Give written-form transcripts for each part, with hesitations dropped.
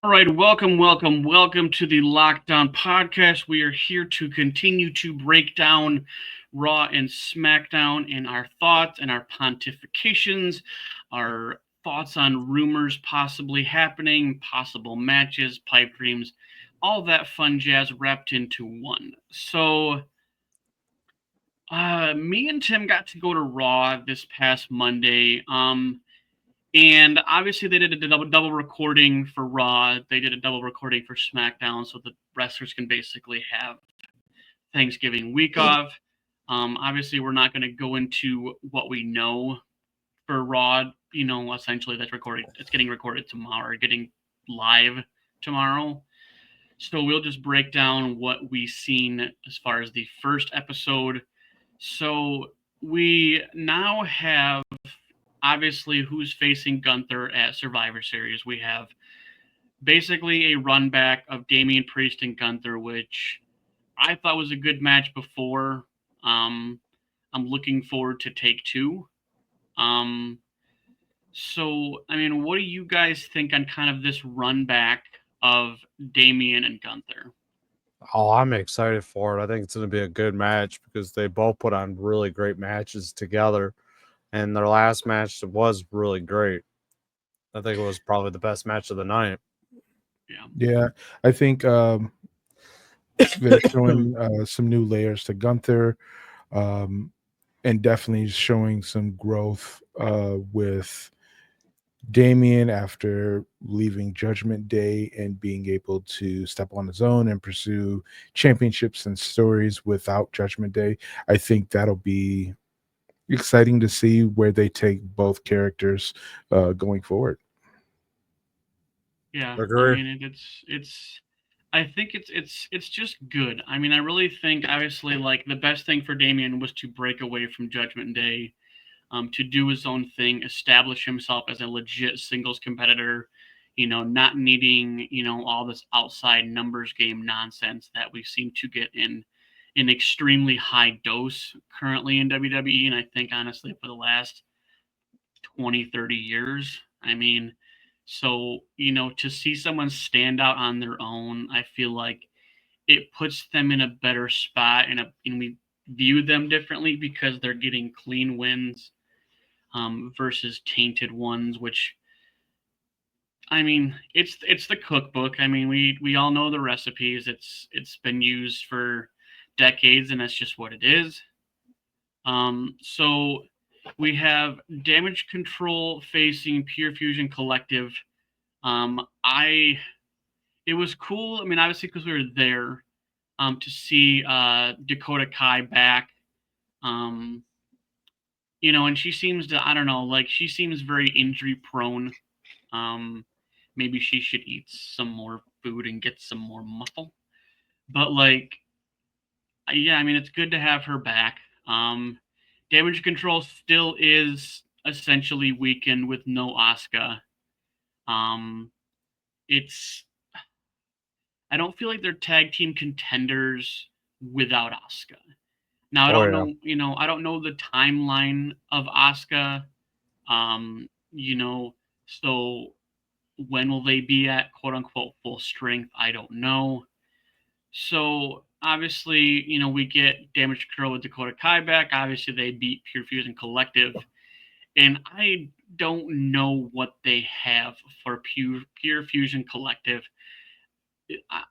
All right, welcome to the Lockdown Podcast. We are here to continue to break down Raw and SmackDown and our thoughts and our pontifications, our thoughts on rumors possibly happening, possible matches, pipe dreams, all that fun jazz wrapped into one. Me and Tim got to go to Raw this past Monday. And obviously, they did a double recording for Raw. They did a double recording for SmackDown, so the wrestlers can basically have Thanksgiving week off. Obviously, we're not going to go into what we know for Raw. Essentially, that's recorded. It's getting recorded tomorrow, or getting live tomorrow. So we'll just break down what we've seen as far as the first episode. So we now have obviously who's facing Gunther at Survivor Series. We have basically a run back of Damian Priest and Gunther, which I thought was a good match before. Um, I'm looking forward to take two. Um, I mean, what do you guys think on kind of this run back of Damian and Gunther? Oh, I'm excited for it. I think it's going to be a good match because they both put on really great matches together. And their last match was really great. I think it was probably the best match of the night. Yeah. Yeah, I think they're showing some new layers to Gunther, um, and definitely showing some growth with Damien after leaving Judgment Day and being able to step on his own and pursue championships and stories without Judgment Day. I think that'll be exciting to see where they take both characters going forward. Yeah, I Agree. mean it's I think it's just good. I mean, I really think obviously like the best thing for Damien was to break away from Judgment Day, to do his own thing, establish himself as a legit singles competitor, not needing, all this outside numbers game nonsense that we seem to get in an extremely high dose currently in WWE, and I think honestly for the last 20, 30 years. I mean, to see someone stand out on their own, I feel like it puts them in a better spot and we view them differently because they're getting clean wins, versus tainted ones, which I mean, it's the cookbook. I mean, we all know the recipes. It's been used for decades, and that's just what it is. So we have Damage Control facing Pure Fusion Collective. I It was cool. I mean, obviously because we were there, to see Dakota Kai back. Um, and she seems to, I don't know, like she seems very injury prone. Um, Maybe she should eat some more food and get some more muscle. But like, yeah, I mean, it's good to have her back. Um, Damage Control still is essentially weakened with no Asuka. Um, it's I don't feel like they're tag team contenders without Asuka. Now I Oh, don't yeah. know, I don't know the timeline of Asuka. So when will they be at quote unquote full strength? I don't know. So obviously, we get Damage Control with Dakota Kai back. Obviously, they beat Pure Fusion Collective, and I don't know what they have for Pure Fusion Collective.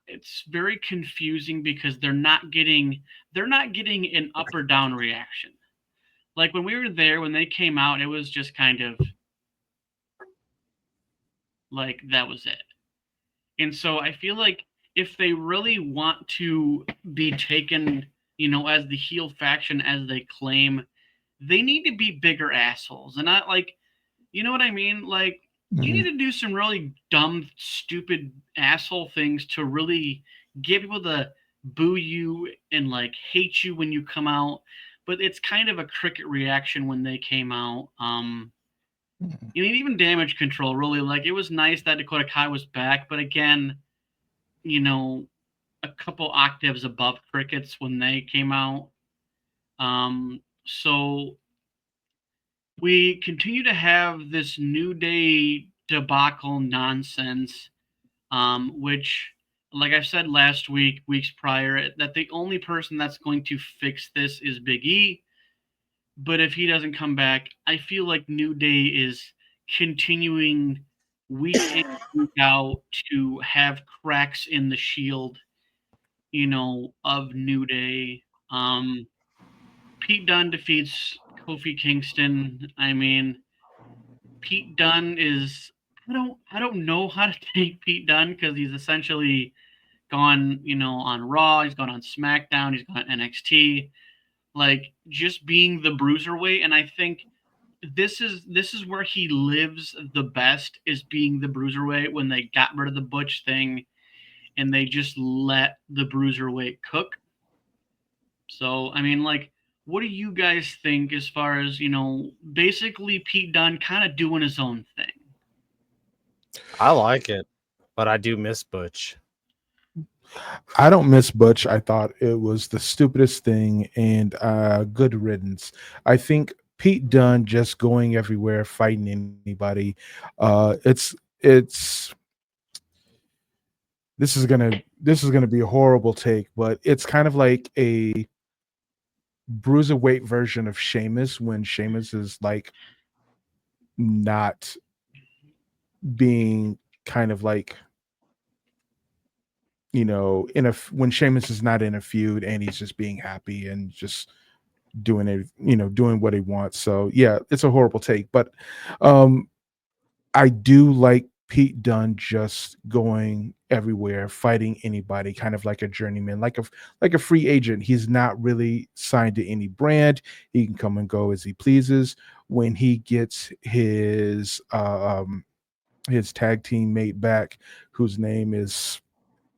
It's very confusing because they're not getting an up or down reaction. Like when we were there when they came out, it was just kind of like that was it. And so I feel like if they really want to be taken, as the heel faction as they claim, they need to be bigger assholes and not like, you know what I mean? Like you need Mhm. to do some really dumb, stupid asshole things to really get people to boo you and like hate you when you come out. But it's kind of a cricket reaction when they came out. Mhm. Even Damage Control really like it was nice that Dakota Kai was back, but again, you know, a couple octaves above crickets when they came out. So we continue to have this New Day debacle nonsense. which, like I said last week, weeks prior, that the only person that's going to fix this is Big E. But if he doesn't come back, I feel like New Day is continuing week in, week out to have cracks in the shield, of New Day. Pete Dunne defeats Kofi Kingston. I mean, Pete Dunne is I don't know how to take Pete Dunne because he's essentially gone, on Raw, he's gone on SmackDown, he's gone on NXT, like just being the bruiserweight, and I think this is where he lives the best, is being the bruiserweight when they got rid of the Butch thing and they just let the bruiserweight cook. So, I mean, like, what do you guys think as far as, basically Pete Dunne kind of doing his own thing? I like it, but I do miss Butch. I don't miss Butch. I thought it was the stupidest thing, and good riddance. I think Pete Dunne just going everywhere, fighting anybody. It's this is gonna be a horrible take, but it's kind of like a bruiserweight version of Sheamus, when Sheamus is like not being kind of like, when Sheamus is not in a feud and he's just being happy and just doing it, doing what he wants. So yeah, it's a horrible take, but I do like Pete Dunne just going everywhere, fighting anybody, kind of like a journeyman, like a free agent. He's not really signed to any brand. He can come and go as he pleases. When he gets his tag team mate back, whose name is,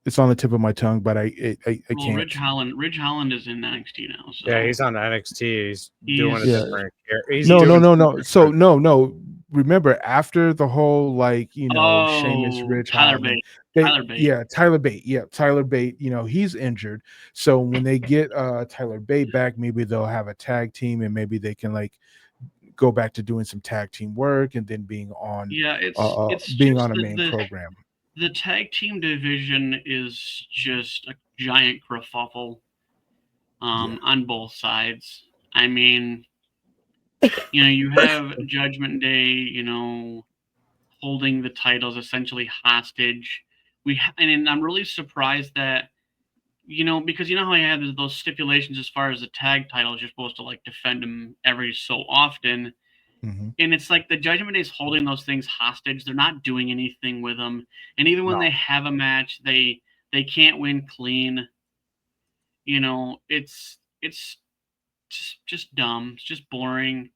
it's on the tip of my tongue, but I Well, can't. Ridge Holland is in NXT now. So Yeah, he's on NXT. He's doing a He's- different. He's No. doing something So different. no. Remember, after the whole Sheamus, Oh, Ridge Tyler Holland, Bate. Tyler Bate. yeah, Tyler Bate. Yeah, Tyler Bate. He's injured. So when they get Tyler Bate back, maybe they'll have a tag team, and maybe they can like go back to doing some tag team work, and then being on Yeah, it's being just on a main program. the tag team division is just a giant kerfuffle on both sides. I mean, you have Judgment Day, holding the titles essentially hostage. And I'm really surprised that, because how I have those stipulations as far as the tag titles, you're supposed to like defend them every so often. Mhm. And it's like the Judgment Day is holding those things hostage. They're not doing anything with them. And even when No. they have a match, they can't win clean. It's just dumb. It's just boring.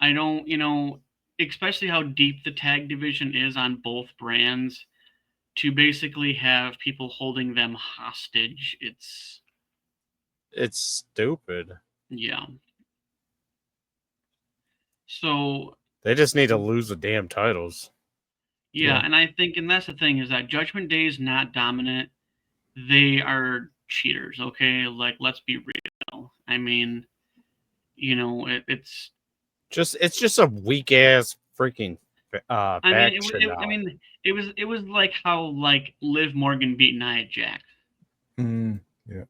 I don't, especially how deep the tag division is on both brands, to basically have people holding them hostage. It's stupid. Yeah. So They just need to lose the damn titles. yeah, and I think, and that's the thing, is that Judgment Day is not dominant. They are cheaters, okay? Like, let's be real. I mean, it's. It's just a weak ass freaking I mean, faction now. it was like how like Liv Morgan beat Nia Jax. Yeah.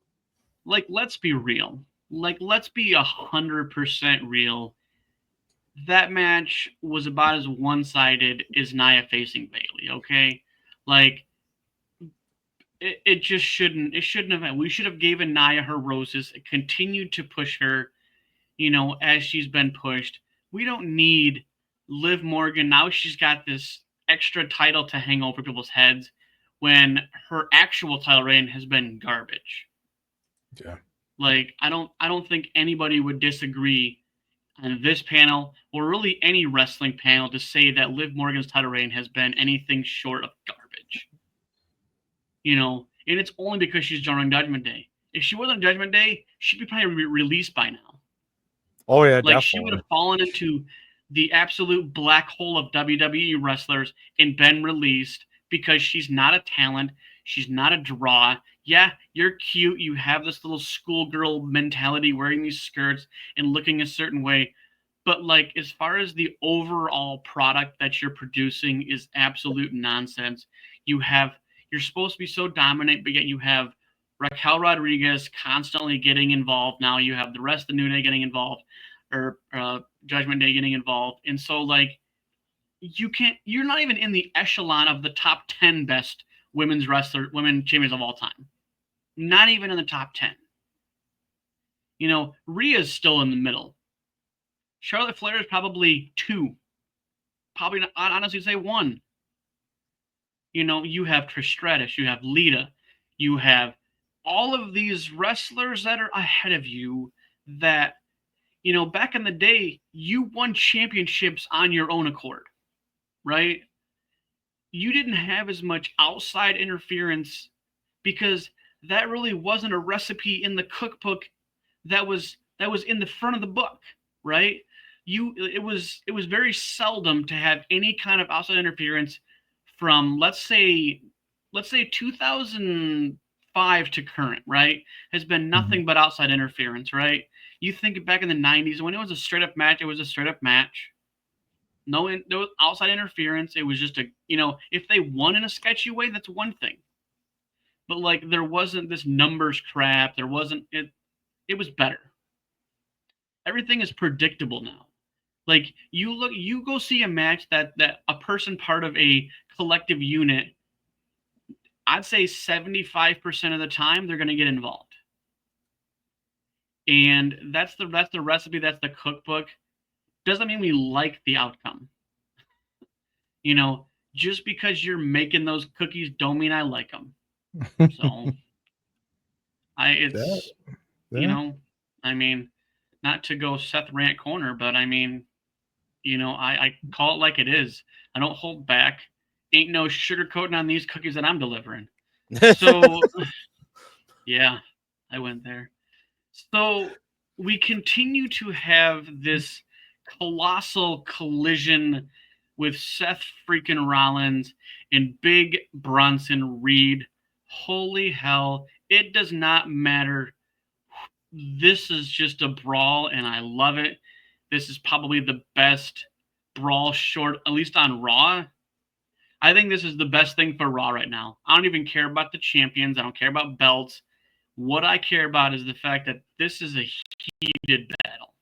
Like, let's be real. Like, let's be 100% real. That match was about as one-sided as Nia facing Bayley. Okay, like it just shouldn't. It shouldn't have. We should have given Nia her roses. Continued to push her, as she's been pushed. We don't need Liv Morgan now. She's got this extra title to hang over people's heads when her actual title reign has been garbage. Yeah. Like, I don't think anybody would disagree on this panel, or really any wrestling panel, to say that Liv Morgan's title reign has been anything short of garbage. And it's only because she's joining Judgment Day. If she wasn't Judgment Day, she'd be probably released by now. Oh yeah, Like, definitely. she would have fallen into the absolute black hole of WWE wrestlers and been released, because she's not a talent. She's not a draw. Yeah, you're cute. You have this little schoolgirl mentality, wearing these skirts and looking a certain way. But, like, as far as the overall product that you're producing is absolute nonsense. You have you're supposed to be so dominant, but yet you have Raquel Rodriguez constantly getting involved. Now you have the rest of the New Day getting involved, or Judgment Day getting involved, and so like you're not even in the echelon of the top 10 best women champions of all time. Not even in the top 10. Rhea's still in the middle. Charlotte Flair is probably 2. Probably not, I'd honestly say 1. You have Trish Stratus, you have Lita, you have all of these wrestlers that are ahead of you that, back in the day, you won championships on your own accord, right? You didn't have as much outside interference because that really wasn't a recipe in the cookbook that was in the front of the book, right? It was very seldom to have any kind of outside interference from let's say 2005 to current, right? Has been nothing but outside interference, right? You think back in the 90s when it was a straight up match, it was a straight up match. No outside interference. It was just if they won in a sketchy way, that's one thing. But like there wasn't this numbers crap. There wasn't it. It was better. Everything is predictable now. Like you go see a match that a person part of a collective unit, I'd say 75% of the time they're going to get involved. And that's the recipe, that's the cookbook. Doesn't mean we like the outcome. Just because you're making those cookies don't mean I like them. So I mean, not to go Seth Rant corner, but I mean, I call it like it is. I don't hold back. Ain't no sugarcoating on these cookies that I'm delivering. So, yeah, I went there. So we continue to have this colossal collision with Seth freaking Rollins and Big Bronson Reed. Holy hell, it does not matter. This is just a brawl, and I love it. This is probably the best brawl short, at least on Raw. I think this is the best thing for Raw right now. I don't even care about the champions. I don't care about belts. What I care about is the fact that this is a heated battle.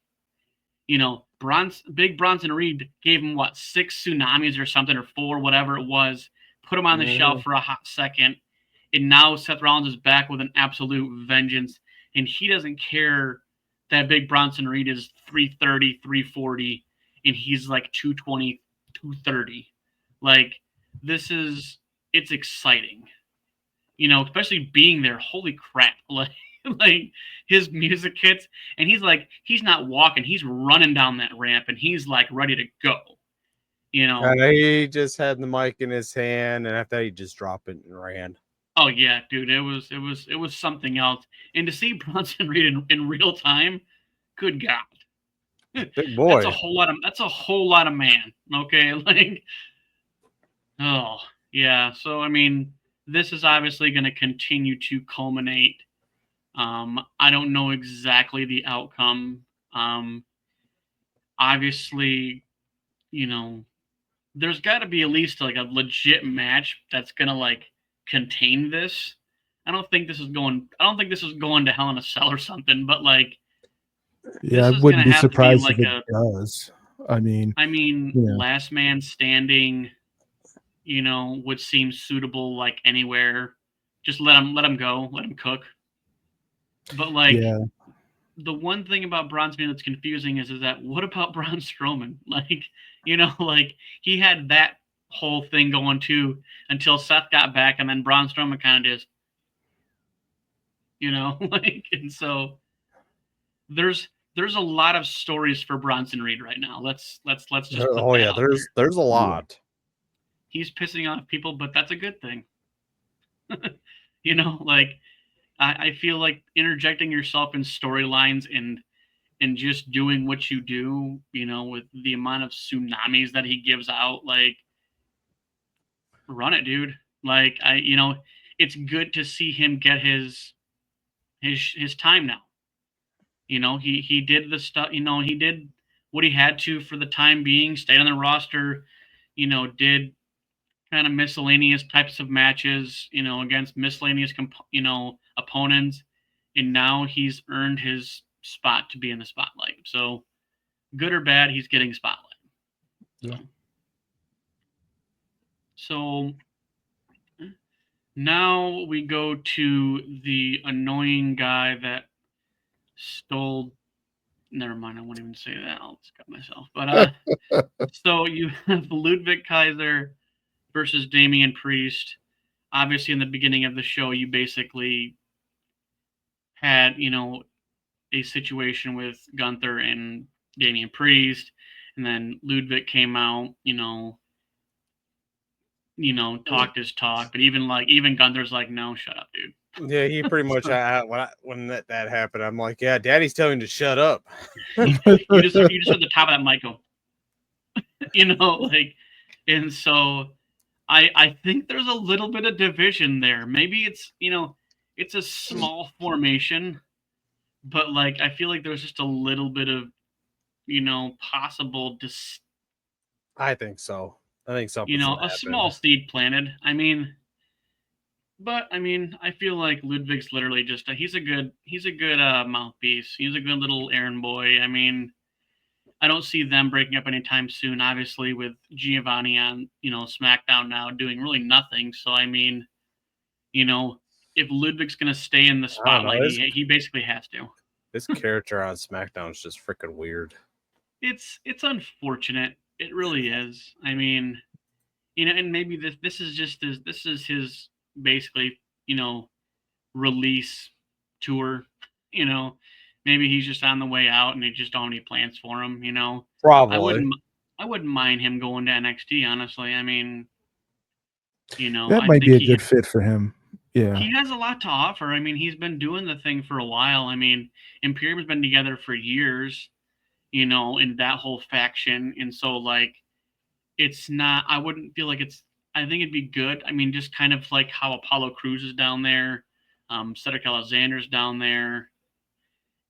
Big Bronson Reed gave him, 6 tsunamis or something, or 4, whatever it was, put him on the shelf for a hot second, and now Seth Rollins is back with an absolute vengeance, and he doesn't care that Big Bronson Reed is 330, 340, and he's like 220, 230. Like, it's exciting. Especially being there. Holy crap. Like his music hits and he's not walking, he's running down that ramp and he's like ready to go. He just had the mic in his hand and after that he just dropped it and ran. Oh yeah, dude, it was something else. And to see Bronson Reed in real time, good God. Big boy. That's a whole lot of man. Okay. Like, oh yeah. So I mean, this is obviously going to continue to culminate. I don't know exactly the outcome. Obviously, there's got to be at least like a legit match that's going to like contain this. I don't think this is going to Hell in a Cell or something, but like, yeah, I wouldn't be surprised if it does. I mean, Last man standing, would seem suitable like anywhere. Just let him go, let him cook. But like, the one thing about Braun Strowman that's confusing is that what about Braun Strowman? Like, like he had that whole thing going too until Seth got back, and then Braun Strowman kind of just, like, and so there's a lot of stories for Bronson Reed right now. Let's just. There's a lot. He's pissing off people, but that's a good thing. Like I feel like interjecting yourself in storylines and just doing what you do, with the amount of tsunamis that he gives out, like, run it, dude. Like, it's good to see him get his time now. He did the stuff, he did what he had to for the time being, stayed on the roster, did kind of miscellaneous types of matches, against miscellaneous, opponents, and now he's earned his spot to be in the spotlight. So, good or bad, he's getting spotlight. Yeah. So now we go to the annoying guy that stole. Never mind, I won't even say that. I'll just cut myself. But so you have Ludwig Kaiser versus Damian Priest. Obviously, in the beginning of the show, you basically had, a situation with Gunther and Damian Priest, and then Ludwig came out, talked his talk, but even Gunther's like, no, shut up, dude. Yeah, he pretty much when that happened, I'm like, yeah, Daddy's telling you to shut up. you just heard the top of that mic go, and so I think there's a little bit of division there. Maybe it's it's a small formation, but I feel like there's just a little bit of possible I think so. I think something's gonna a happen. small seed planted. But I feel like Ludwig's literally just he's a good mouthpiece. He's a good little errand boy. I don't see them breaking up anytime soon. Obviously, with Giovanni on SmackDown now doing really nothing. So if Ludwig's gonna stay in the spotlight, he basically has to. This character on SmackDown is just freaking weird. It's unfortunate. It really is. And maybe this is his basically, release tour. Maybe he's just on the way out and they just don't have any plans for him. Probably. I wouldn't mind him going to NXT, honestly. That might be a good fit for him. Yeah. He has a lot to offer. He's been doing the thing for a while. Imperium's been together for years, in that whole faction. And so it's not, I wouldn't feel like I think it'd be good. Just kind of like how Apollo Crews is down there, Cedric Alexander's down there,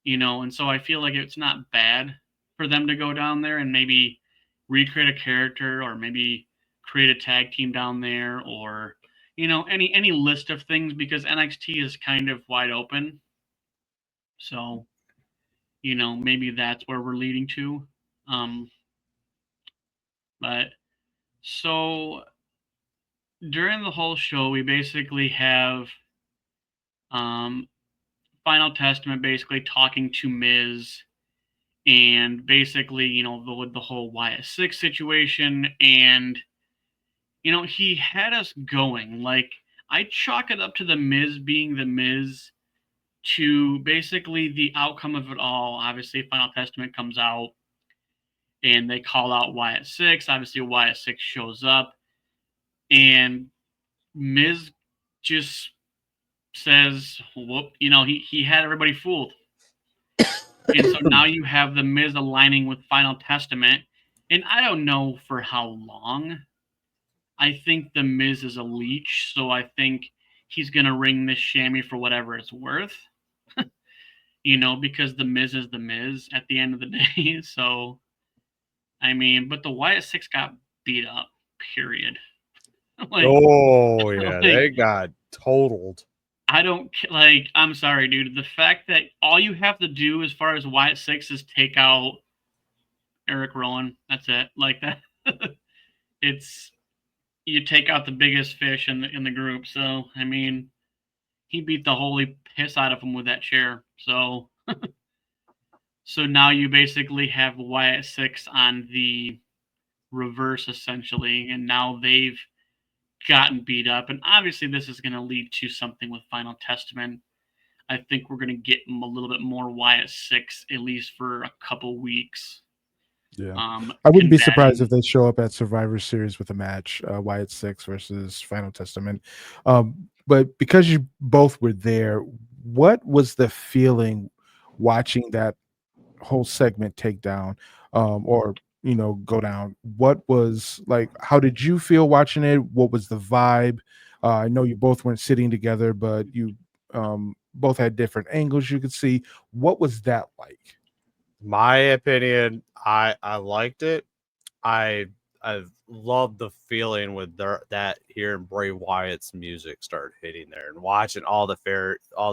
and so I feel like it's not bad for them to go down there and maybe recreate a character or maybe create a tag team down there or, any list of things because NXT is kind of wide open. So, maybe that's where we're leading to. But so during the whole show, we basically have Final Testament basically talking to Miz and basically, the whole Wyatt Six situation. And, he had us going. I chalk it up to the Miz being the Miz to basically the outcome of it all. Obviously, Final Testament comes out and they call out Wyatt Six. Obviously, Wyatt Six shows up and Miz just says, whoop, he had everybody fooled. And so now you have the Miz aligning with Final Testament. And I don't know for how long. I think the Miz is a leech. So I think he's going to ring this chamois for whatever it's worth. Because the Miz is the Miz at the end of the day. So, but the Wyatt Six got beat up, period. They got totaled. I don't I'm sorry, dude. The fact that all you have to do as far as Wyatt Six is take out Eric Rowan. That's it. That. It's you take out the biggest fish in the group. So he beat the holy piss out of him with that chair. So so now you basically have Wyatt Six on the reverse essentially, and now they've gotten beat up, and obviously this is going to lead to something with Final Testament. I think we're going to get a little bit more Wyatt Six at least for a couple weeks. Yeah, I wouldn't be surprised if they show up at Survivor Series with a match, Wyatt Six versus Final Testament. But because you both were there, what was the feeling watching that whole segment take down, or go down? What was how did you feel watching it? What was the vibe? I know you both weren't sitting together, but you both had different angles you could see. What was that like? My opinion, I liked it. I I love the feeling with that hearing Bray Wyatt's music start hitting there and watching all the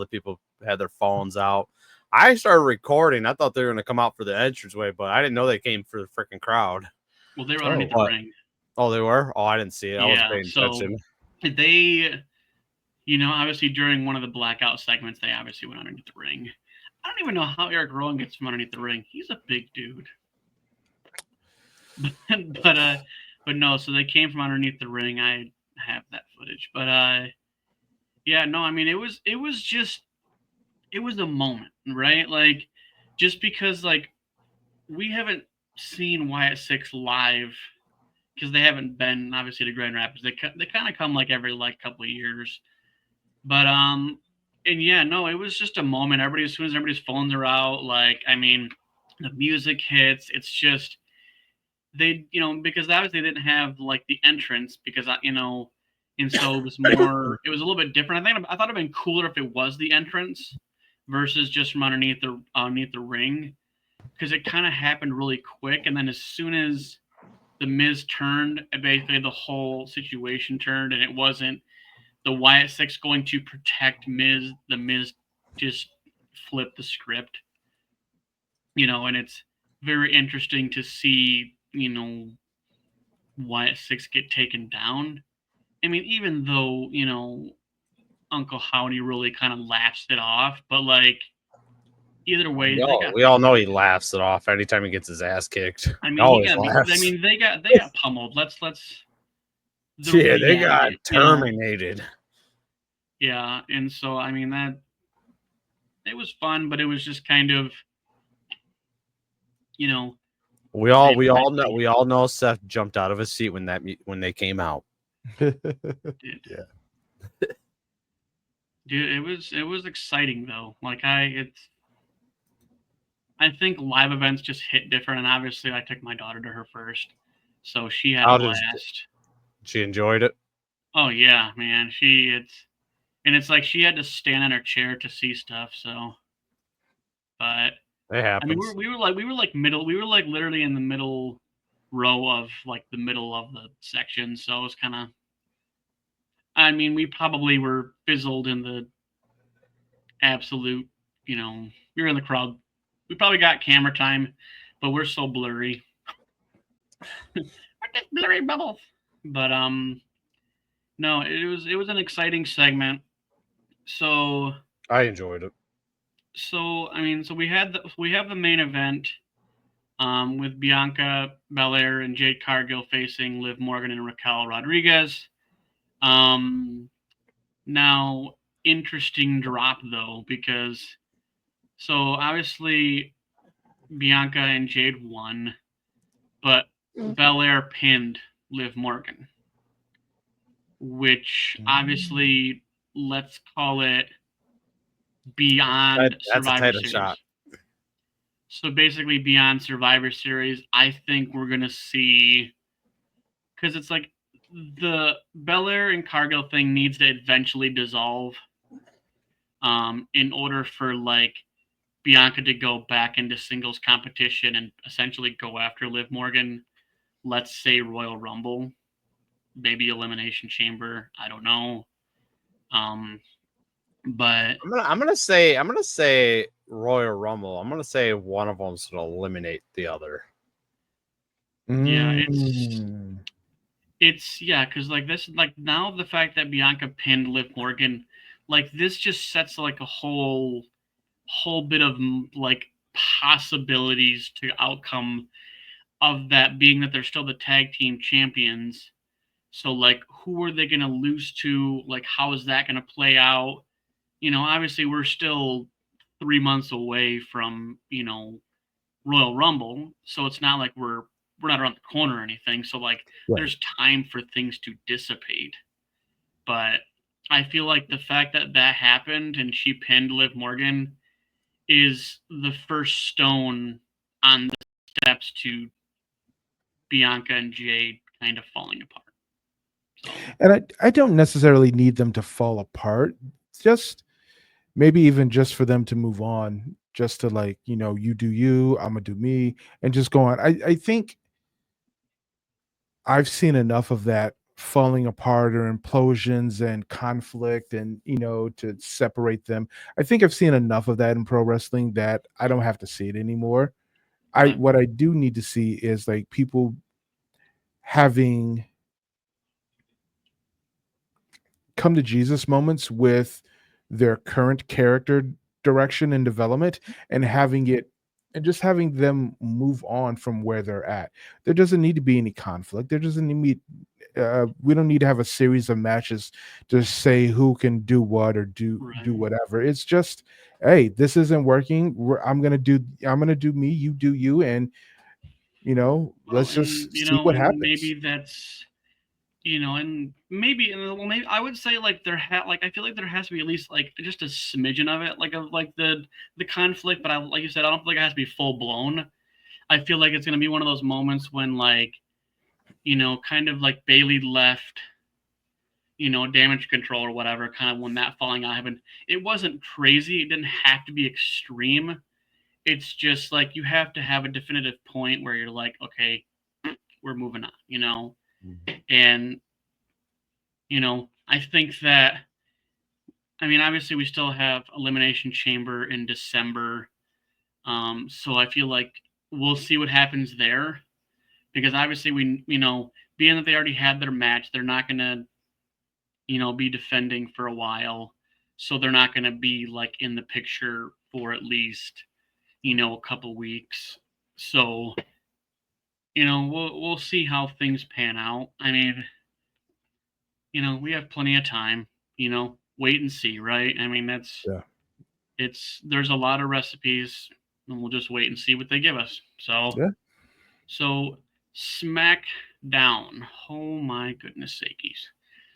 people had their phones out. I started recording. I thought they were going to come out for the entranceway, but I didn't know they came for the freaking crowd. Well, they were underneath the What? ring. Oh, they were? Oh, I didn't see it. I wasn't Yeah, paying so attention. they, obviously during one of the blackout segments, they obviously went underneath the ring. I don't even know how Eric Rowan gets from underneath the ring. He's a big dude. but no, so they came from underneath the ring. I have that footage. But yeah, no, I mean it was a moment, right? Like just because like we haven't seen Wyatt Six live because they haven't been obviously to Grand Rapids. They kind of come like every like couple of years. But and yeah, no, it was just a moment. Everybody, as soon as everybody's phones are out, like I mean, the music hits. It's just they, because obviously they didn't have like the entrance because and so it was more. It was a little bit different. I thought it'd been cooler if it was the entrance versus just from underneath the ring because it kind of happened really quick. And then as soon as the Miz turned, basically the whole situation turned, and it wasn't the Wyatt Six going to protect Miz. The Miz just flipped the script, and it's very interesting to see, Wyatt Six get taken down. I mean, even though, Uncle Howdy really kind of laughs it off, but like either way, We all know he laughs it off anytime he gets his ass kicked. I mean, Always laughs. they got pummeled. Let's Yeah, they got terminated. Yeah, and so I mean that it was fun, but it was just kind of, we all know Seth jumped out of his seat when they came out. Dude, Yeah. it was exciting though. Like I think live events just hit different, and obviously I took my daughter to her first, so she had a blast. She enjoyed it. Oh yeah, man. It's like she had to stand in her chair to see stuff. So, but it happens. I mean, we were like literally in the middle row of like the middle of the section. So it was kind of. I mean, we probably were fizzled in the absolute. We were in the crowd. We probably got camera time, but we're so blurry. We're just blurry bubbles. But no, it was an exciting segment. So I enjoyed it. So I mean, so we have the main event with Bianca Belair and Jade Cargill facing Liv Morgan and Raquel Rodriguez. Now interesting drop though, because so obviously Bianca and Jade won, but Belair pinned Liv Morgan, which obviously let's call it beyond Survivor Series. Shot. So basically beyond Survivor Series, I think we're going to see, because it's like the Belair and Cargill thing needs to eventually dissolve in order for like Bianca to go back into singles competition and essentially go after Liv Morgan, let's say Royal Rumble, maybe Elimination Chamber, I don't know. But I'm gonna say Royal Rumble. I'm gonna say one of them's gonna eliminate the other. Yeah, it's because like this, like now the fact that Bianca pinned Liv Morgan, like this just sets like a whole bit of like possibilities to outcome of that being that they're still the tag team champions. So like, who are they gonna lose to? Like, how is that gonna play out? Obviously we're still 3 months away from, Royal Rumble. So it's not like we're not around the corner or anything. So like There's time for things to dissipate. But I feel like the fact that happened and she pinned Liv Morgan is the first stone on the steps to Bianca and Jade kind of falling apart. So. And I don't necessarily need them to fall apart. Just maybe even just for them to move on, just to like, you do you, I'm gonna do me, and just go on. I think I've seen enough of that falling apart or implosions and conflict and, to separate them. I think I've seen enough of that in pro wrestling that I don't have to see it anymore. I Right. What I do need to see is like people having come to Jesus moments with their current character direction and development and having it and just having them move on from where they're at. There doesn't need to be any conflict. There doesn't need we don't need to have a series of matches to say who can do what or do Right. whatever. It's just, hey, this isn't working. I'm gonna do me, you do you, and Well, let's and just see what maybe happens. that's and maybe well, maybe I would say like like I feel like there has to be at least like just a smidgen of it, like of like the conflict. But I like you said, I don't feel like it has to be full blown. I feel like it's gonna be one of those moments when like kind of like Bailey left, damage control or whatever, kind of when that falling out happened. It wasn't crazy. It didn't have to be extreme. It's just like you have to have a definitive point where you're like, okay, we're moving on. And I think that I mean obviously we still have Elimination Chamber in December. So I feel like we'll see what happens there because obviously we being that they already had their match, they're not gonna be defending for a while. So they're not gonna be like in the picture for at least, a couple weeks. So, we'll see how things pan out. I mean, we have plenty of time, wait and see, right? I mean, Yeah. there's a lot of recipes and we'll just wait and see what they give us. Yeah. So SmackDown. Oh my goodness sakies.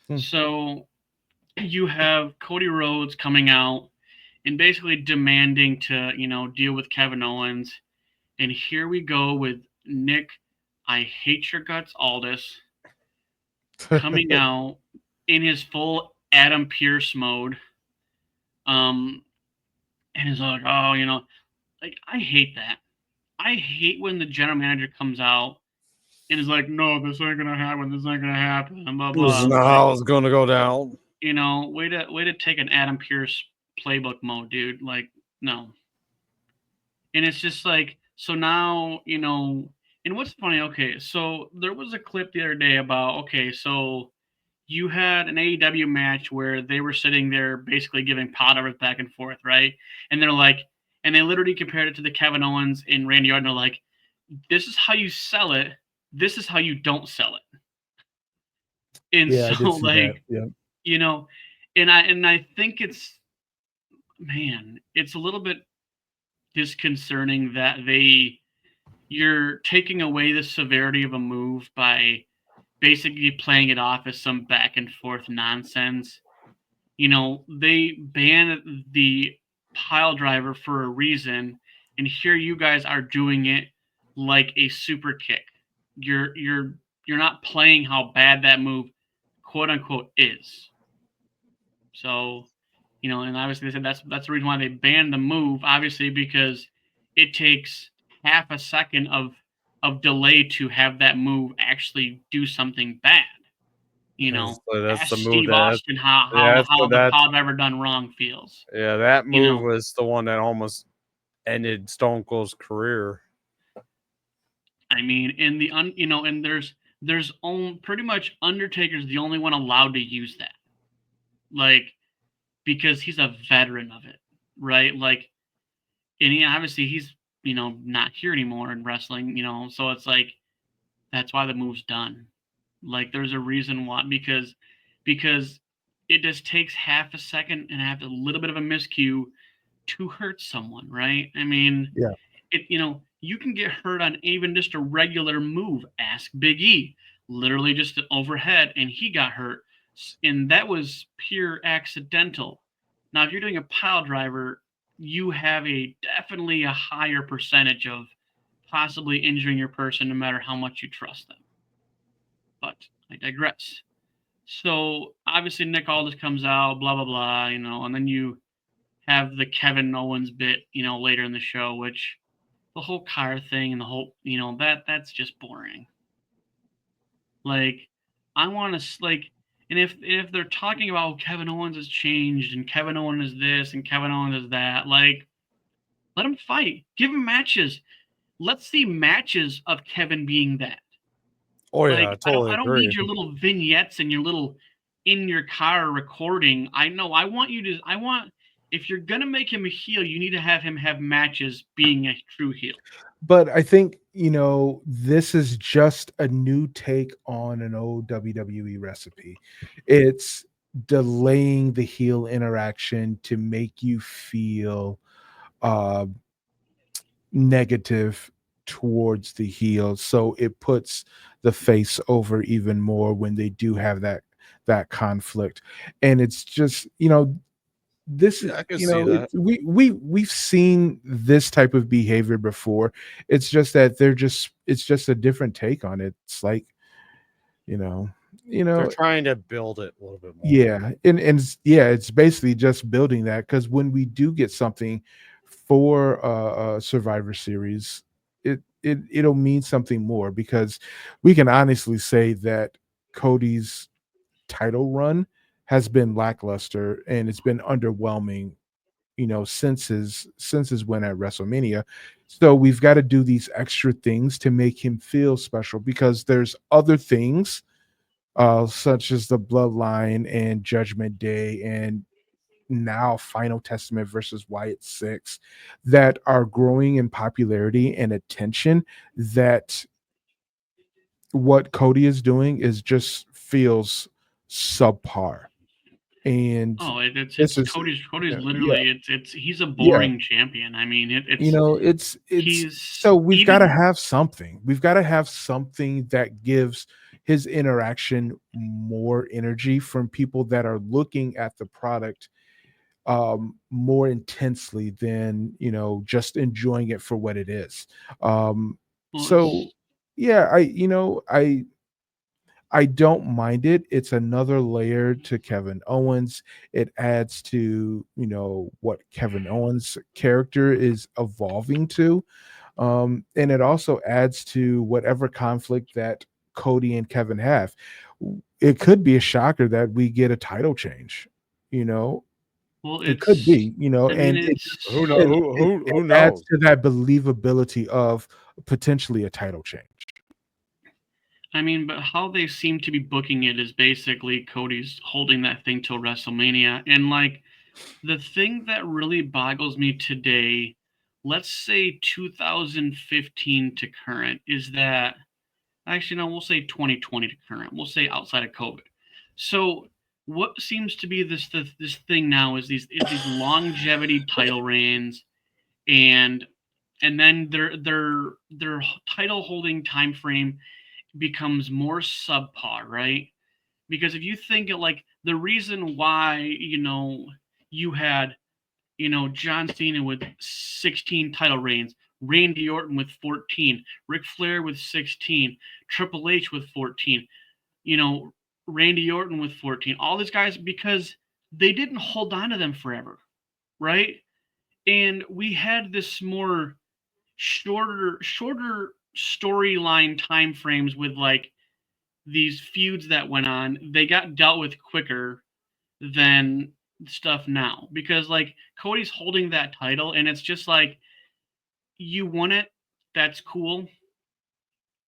Hmm. So you have Cody Rhodes coming out and basically demanding to, deal with Kevin Owens. And here we go with Nick, I hate your guts, Aldis, coming out in his full Adam Pierce mode. And is like, oh, like I hate that. I hate when the general manager comes out and is like, no, this ain't gonna happen. This ain't gonna happen. And blah This blah. is It's not like, how it's going to go down. way to take an Adam Pierce playbook mode, dude. Like, no. And it's just like, so now, and what's funny, okay, so there was a clip the other day about, okay, so you had an AEW match where they were sitting there basically giving powders back and forth, right? And they're like, and they literally compared it to the Kevin Owens and Randy Orton. They're like, this is how you sell it. This is how you don't sell it. And Yeah, I so did see that. like, Yeah. you know, and I think it's man, it's a little bit disconcerting that you're taking away the severity of a move by basically playing it off as some back and forth nonsense. They banned the pile driver for a reason, and here you guys are doing it like a super kick. You're not playing how bad that move, quote unquote, is. So, and obviously they said that's the reason why they banned the move, obviously because it takes half a second of delay to have that move actually do something bad. That's Ask the move Steve that Austin how yeah, how that's how what the that pile driver done wrong feels. yeah, that You move know, was the one that almost ended Stone Cold's career. I mean, in the and there's pretty much Undertaker's the only one allowed to use that, like because he's a veteran of it, right? Like, and obviously he's not here anymore in wrestling, so it's like that's why the move's done. Like, there's a reason why because it just takes half a second and have a little bit of a miscue to hurt someone, right? I mean, Yeah. you can get hurt on even just a regular move. Ask Big E. Literally just an overhead, and he got hurt. And that was pure accidental. Now, if you're doing a pile driver, you have definitely a higher percentage of possibly injuring your person no matter how much you trust them. But I digress. So obviously Nick Aldis comes out, blah blah blah, and then you have the Kevin Owens bit, later in the show, which the whole car thing and the whole, that's just boring. Like, I want to like, and if they're talking about Kevin Owens has changed and Kevin Owens is this and Kevin Owens is that, like, let him fight. Give him matches. Let's see matches of Kevin being that. Oh yeah, Like, I totally I don't agree. need your little vignettes and your little in your car recording. I know I want you to. I want if you're gonna make him a heel, you need to have him have matches being a true heel. But I think, this is just a new take on an old WWE recipe. It's delaying the heel interaction to make you feel uh, negative towards the heel. So it puts the face over even more when they do have that conflict. And it's just, this is Yeah, I can see that. it's we've seen this type of behavior before. It's just that it's just a different take on it. It's like, you know you They're know trying to build it a little bit more. yeah, and yeah, it's basically just building that, because when we do get something for Survivor Series, it'll mean something more, because we can honestly say that Cody's title run has been lackluster and it's been underwhelming, since his win at WrestleMania. So we've got to do these extra things to make him feel special, because there's other things, such as the Bloodline and Judgment Day, and now Final Testament versus Wyatt Six, that are growing in popularity and attention, that what Cody is doing is just feels subpar. And Oh, this it's is Cody's yeah, literally it's he's a yeah. boring champion. I mean, it's It's he's so we've got to even have something. We've got to have something that gives his interaction more energy from people that are looking at the product more intensely than, just enjoying it for what it is. Um well, so it's yeah, I don't mind it. It's another layer to Kevin Owens. It adds to, what Kevin Owens' character is evolving to. And it also adds to whatever conflict that Cody and Kevin have. It could be a shocker that we get a title change, you know. well, It could it's be, I mean, and it it's Who know it it who it adds knows? to that believability of potentially a title change. I mean, but how they seem to be booking it is basically Cody's holding that thing till WrestleMania. And like the thing that really boggles me today, let's say 2015 to current, is that actually no, we'll say 2020 to current. We'll say outside of COVID. So what seems to be this thing now is these longevity title reigns and then their title holding time frame becomes more subpar, right? Because if you think it like the reason why, you had, John Cena with 16 title reigns, Randy Orton with 14, Ric Flair with 16, Triple H with 14, you know, Randy Orton with 14, all these guys because they didn't hold on to them forever, right? And we had this more shorter storyline time frames with like these feuds that went on, they got dealt with quicker than stuff now because like Cody's holding that title and it's just like you won it, that's cool,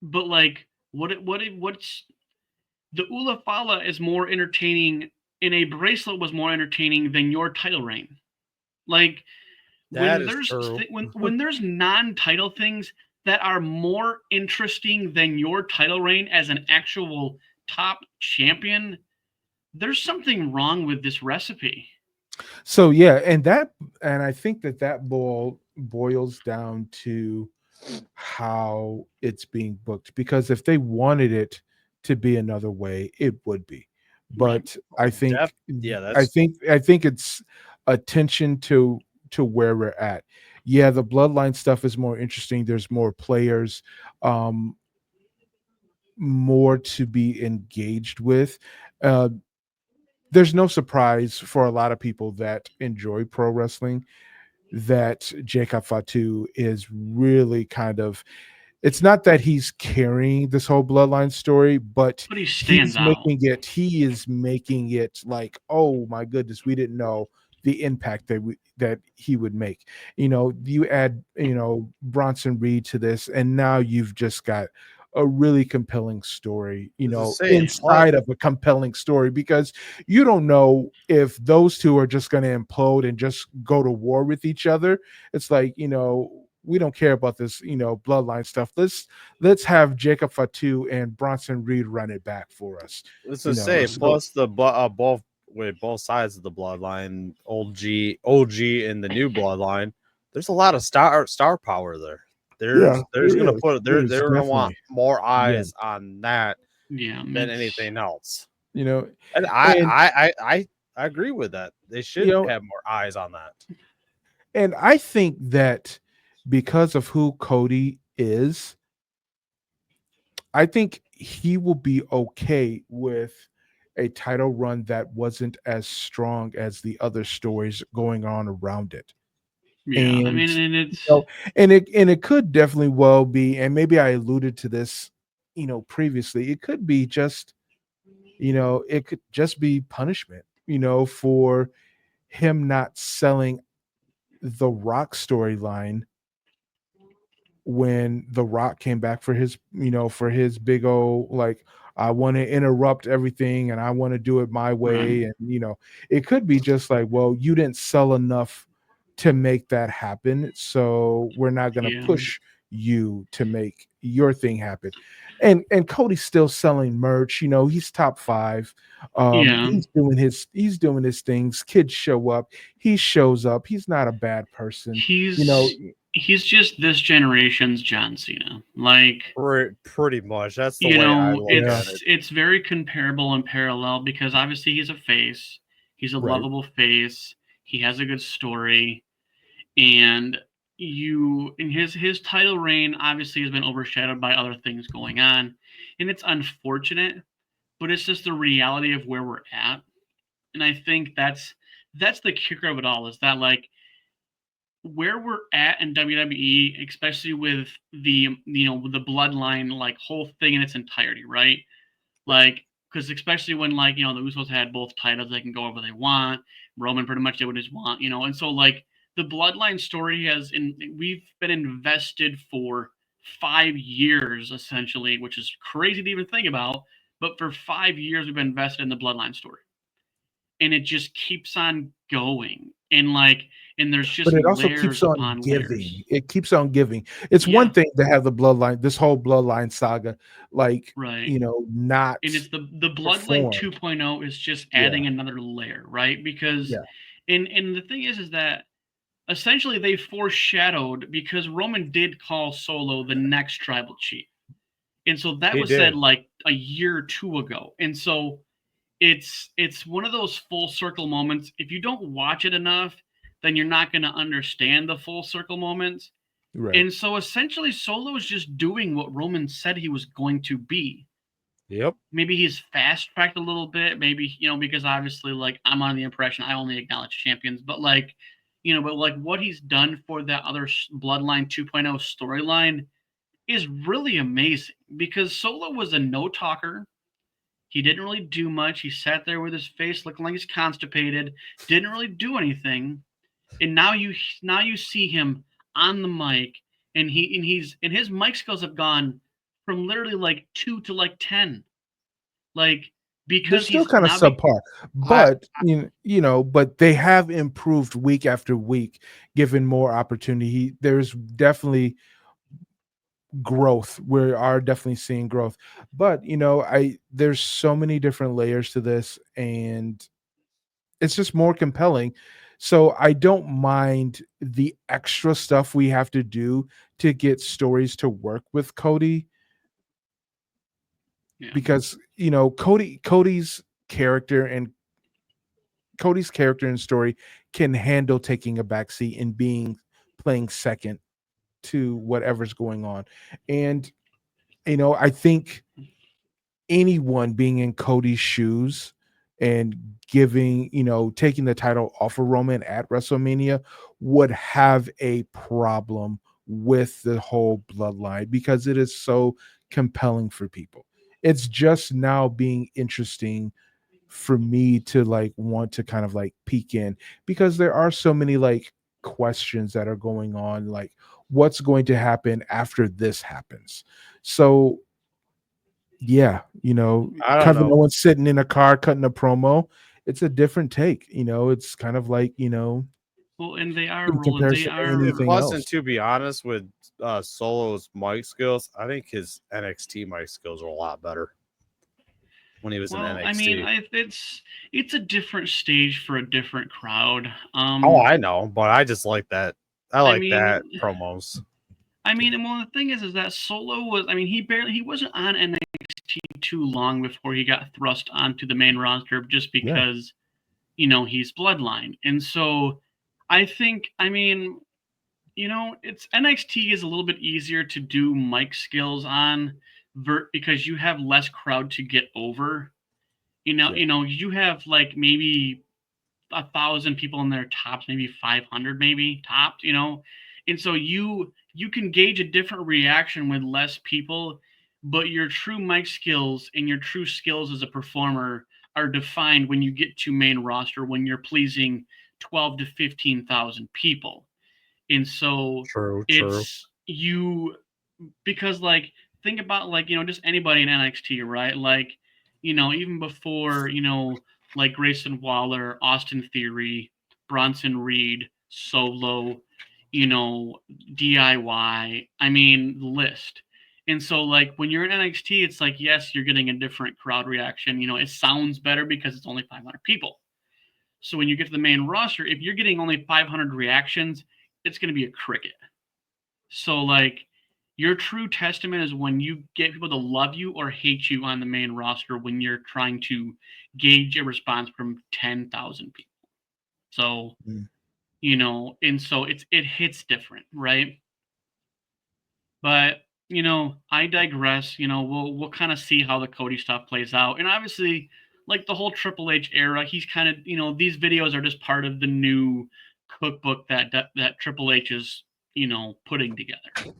but like what's the Ula Fala is more entertaining in a bracelet was more entertaining than your title reign. Like That when is there's true. when there's non-title things that are more interesting than your title reign as an actual top champion, there's something wrong with this recipe. So yeah, and I think that boils down to how it's being booked, because if they wanted it to be another way, it would be. Right. But I Def think yeah, I that's think I think it's attention to where we're at. Yeah, the bloodline stuff is more interesting. There's more players, um, more to be engaged with. Uh, there's no surprise for a lot of people that enjoy pro wrestling that Jacob Fatu is really kind of it's not that he's carrying this whole bloodline story, but But he stands out. he is making it like, oh my goodness, we didn't know the impact that he would make. You add, Bronson Reed to this, and now you've just got a really compelling story, It's the same. inside of a compelling story, because you don't know if those two are just going to implode and just go to war with each other. It's like, we don't care about this, bloodline stuff. Let's have Jacob Fatu and Bronson Reed run it back for us. It's You the know, same. so- Plus the both with both sides of the bloodline, OG, and the new bloodline. There's a lot of star power there. There's there gonna is. put There's they're gonna want definitely. more eyes on that Yeah, than it's- anything else. You know, And And- I agree with that. They should You know- have more eyes on that. and I think that because of who Cody is, I think he will be okay with a title run that wasn't as strong as the other stories going on around it. Yeah, I And, mean, and it's So, and it could definitely well be, and maybe I alluded to this, previously. It could be just, it could just be punishment, for him not selling the Rock storyline when The Rock came back for his, for his big old, like, I want to interrupt everything and I want to do it my way. And, it could be just like, well, you didn't sell enough to make that happen. So we're not going to Yeah. push you to make your thing happen. And Cody's still selling merch. He's top 5. Yeah. He's doing his things. Kids show up. He shows up. He's not a bad person. he's just this generation's John Cena. Like, Pretty much. That's the way I look at it. it's very comparable and parallel because obviously he's a face. He's a Right. lovable face. He has a good story, and his title reign obviously has been overshadowed by other things going on, and it's unfortunate, but it's just the reality of where we're at. And I think that's the kicker of it all, is that, like, where we're at in WWE, especially with with the bloodline, like, whole thing in its entirety, right? Like, because especially when, like, the Usos had both titles, they can go wherever they want. Roman pretty much did what he want, and so, like, the bloodline story we've been invested for 5 years essentially, which is crazy to even think about. But for 5 years, we've been invested in the bloodline story, and it just keeps on going. And there's just But it also layers keeps on upon giving. layers. It keeps on giving. It's one Yeah. thing to have the bloodline, this whole bloodline saga, like, Right. not. And it's the bloodline perform. 2.0 is just Yeah. adding another layer, right? Because Yeah. and the thing is that essentially they foreshadowed, because Roman did call Solo the next tribal chief. And so that He was said did. like a year or two ago. And so it's one of those full circle moments. If you don't watch it enough, then you're not going to understand the full circle moments. Right. And so essentially Solo is just doing what Roman said he was going to be. Yep. Maybe he's fast tracked a little bit, maybe, because obviously, like, I'm under the impression I only acknowledge champions, but like, but like what he's done for that other Bloodline 2.0 storyline is really amazing, because Solo was a no talker. He didn't really do much. He sat there with his face looking like he's constipated, didn't really do anything. And now you see him on the mic, and his mic skills have gone from literally like 2 to like 10. Like, They're because still he's kind of now subpar, but but they have improved week after week, given more opportunity. There's definitely growth. We are definitely seeing growth, but there's so many different layers to this, and it's just more compelling. So I don't mind the extra stuff we have to do to get stories to work with Cody, Yeah. because Cody's character and story can handle taking a backseat and playing second to whatever's going on. And I think anyone being in Cody's shoes and taking the title off of Roman at WrestleMania would have a problem with the whole bloodline because it is so compelling for people. It's just now being interesting for me to like want to kind of like peek in because there are so many like questions that are going on, like what's going to happen after this happens. So yeah, I don't Kevin know. Owens sitting in a car cutting a promo. It's a different take, it's kind of like, Well, and they are in rolling. They comparison to are. anything Plus, and else. to be honest, with Solo's mic skills, I think his NXT mic skills are a lot better when he was in Well, I mean, NXT. it's a different stage for a different crowd. Oh, I know, but I just like that. I I like that mean, promos. and well, the thing is that Solo was. I mean, he wasn't on NXT too long before he got thrust onto the main roster, just Yeah. because he's Bloodline, and so I think. I mean, it's NXT is a little bit easier to do mic skills on, because you have less crowd to get over. Yeah. You have like maybe 1,000 people in there tops, maybe 500, maybe topped. And so you can gauge a different reaction with less people, but your true mic skills and your true skills as a performer are defined when you get to main roster, when you're pleasing 12 to 15,000 people. And so True, true. it's you, because like think about like just anybody in NXT, right? Like even before like Grayson Waller, Austin Theory, Bronson Reed, Solo, DIY. I mean, the list. And so like when you're in NXT, it's like yes, you're getting a different crowd reaction. It sounds better because it's only 500 people. So when you get to the main roster, if you're getting only 500 reactions, it's going to be a cricket. So like your true testament is when you get people to love you or hate you on the main roster when you're trying to gauge a response from 10,000 people. So, Mm. And so it hits different, right? But, I digress. We'll kind of see how the Cody stuff plays out. And obviously, like the whole Triple H era, he's kind of, these videos are just part of the new cookbook that Triple H is, putting together.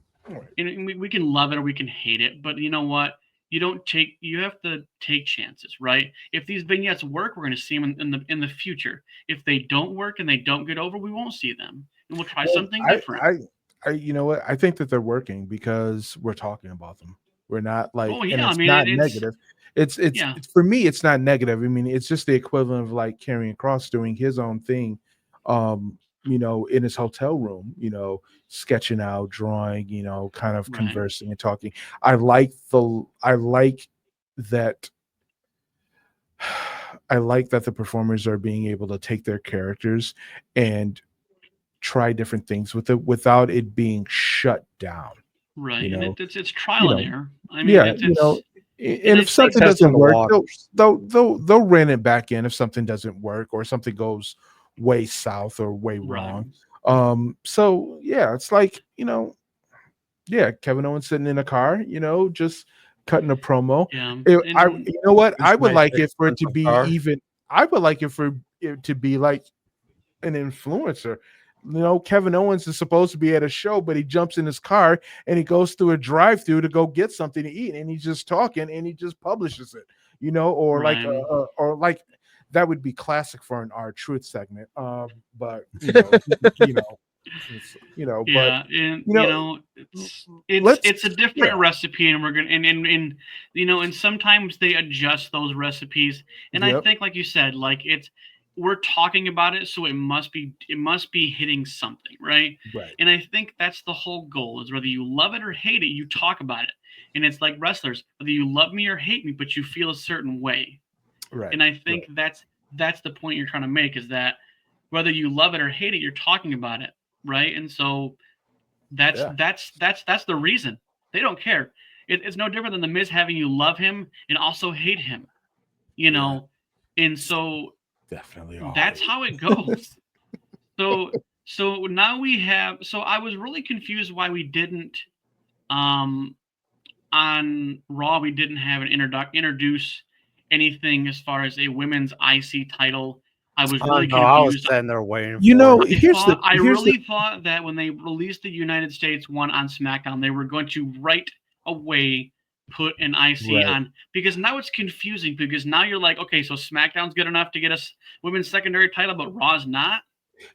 And we can love it or we can hate it, but you know what? You have to take chances, right? If these vignettes work, we're going to see them in the future. If they don't work and they don't get over, we won't see them, and we'll try Well, something different. you know what? I think that they're working because we're talking about them. We're not like, Oh and yeah, I it's mean not it's negative. It's yeah, for me, it's not negative. I mean, it's just the equivalent of like Karrion Cross doing his own thing, in his hotel room, sketching out, drawing, kind of right, conversing and talking. I like that. I like that the performers are being able to take their characters and try different things with it without it being shut down. right, You and know, it's you trial and know, error. I mean, yeah, and and I if think something Testing doesn't the work, waters. they'll rein it back in if something doesn't work or something goes way south or way right, wrong. So yeah, it's like, yeah, Kevin Owens sitting in a car, just cutting a promo. yeah, and You know what? This I would nice like it for it to expensive be car. even. I would like it for it to be like an influencer. Kevin Owens is supposed to be at a show, but he jumps in his car and he goes through a drive-through to go get something to eat, and he's just talking and he just publishes it, or like, right, or like that would be classic for an R-Truth segment. But but yeah, and you know, let's it's a different yeah, recipe, and we're gonna and and sometimes they adjust those recipes, and I yep, think like you said, like we're talking about it, so it must be hitting something, right? right, And I think that's the whole goal, is whether you love it or hate it, you talk about it. And it's like wrestlers, whether you love me or hate me, but you feel a certain way. right, And I think right, that's the point you're trying to make, is that whether you love it or hate it, you're talking about it, right? And so that's yeah, that's that's the reason. They don't care. It's no different than the Miz having you love him and also hate him, you yeah, know. And so definitely all that's hate. how it goes. So now we have. So I was really confused why we didn't um on Raw, we didn't have an introduce anything as far as a women's IC title. I was I really don't know. I was confused. sitting there waiting. You for know, it. I really thought that when they released the United States one on SmackDown, they were going to right away put an IC Right. on, because now it's confusing, because now you're like, okay, so SmackDown's good enough to get us women's secondary title, but Raw's not.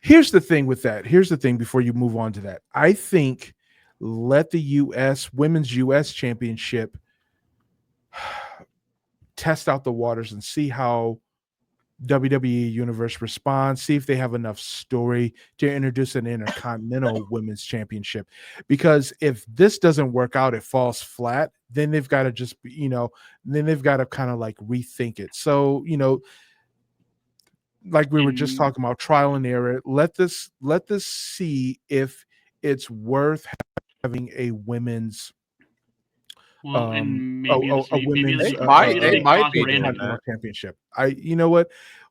Here's the thing with that. Here's the thing before you move on to that. I think let the women's US championship test out the waters and see how WWE Universe responds, see if they have enough story to introduce an Intercontinental Women's Championship. Because if this doesn't work out, it falls flat, then they've got to just, then they've got to kind of like rethink it. So, like we were just talking about, trial and error. Let this see if it's worth having a women's Well, and maybe a women's They might be doing Intercontinental that. Championship.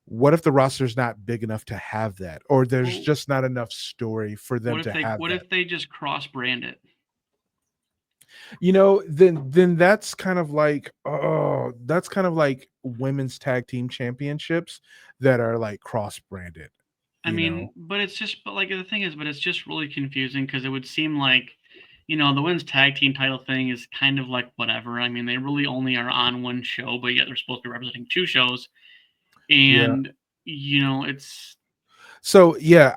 What if the roster's not big enough to have that, or there's just not enough story for them to have what that? if they just cross brand it? Then that's kind of like women's tag team championships that are like cross branded. I mean, but it's just really confusing, because it would seem like, the women's tag team title thing is kind of like whatever. I mean, they really only are on one show, but yet they're supposed to be representing two shows. And, it's so yeah,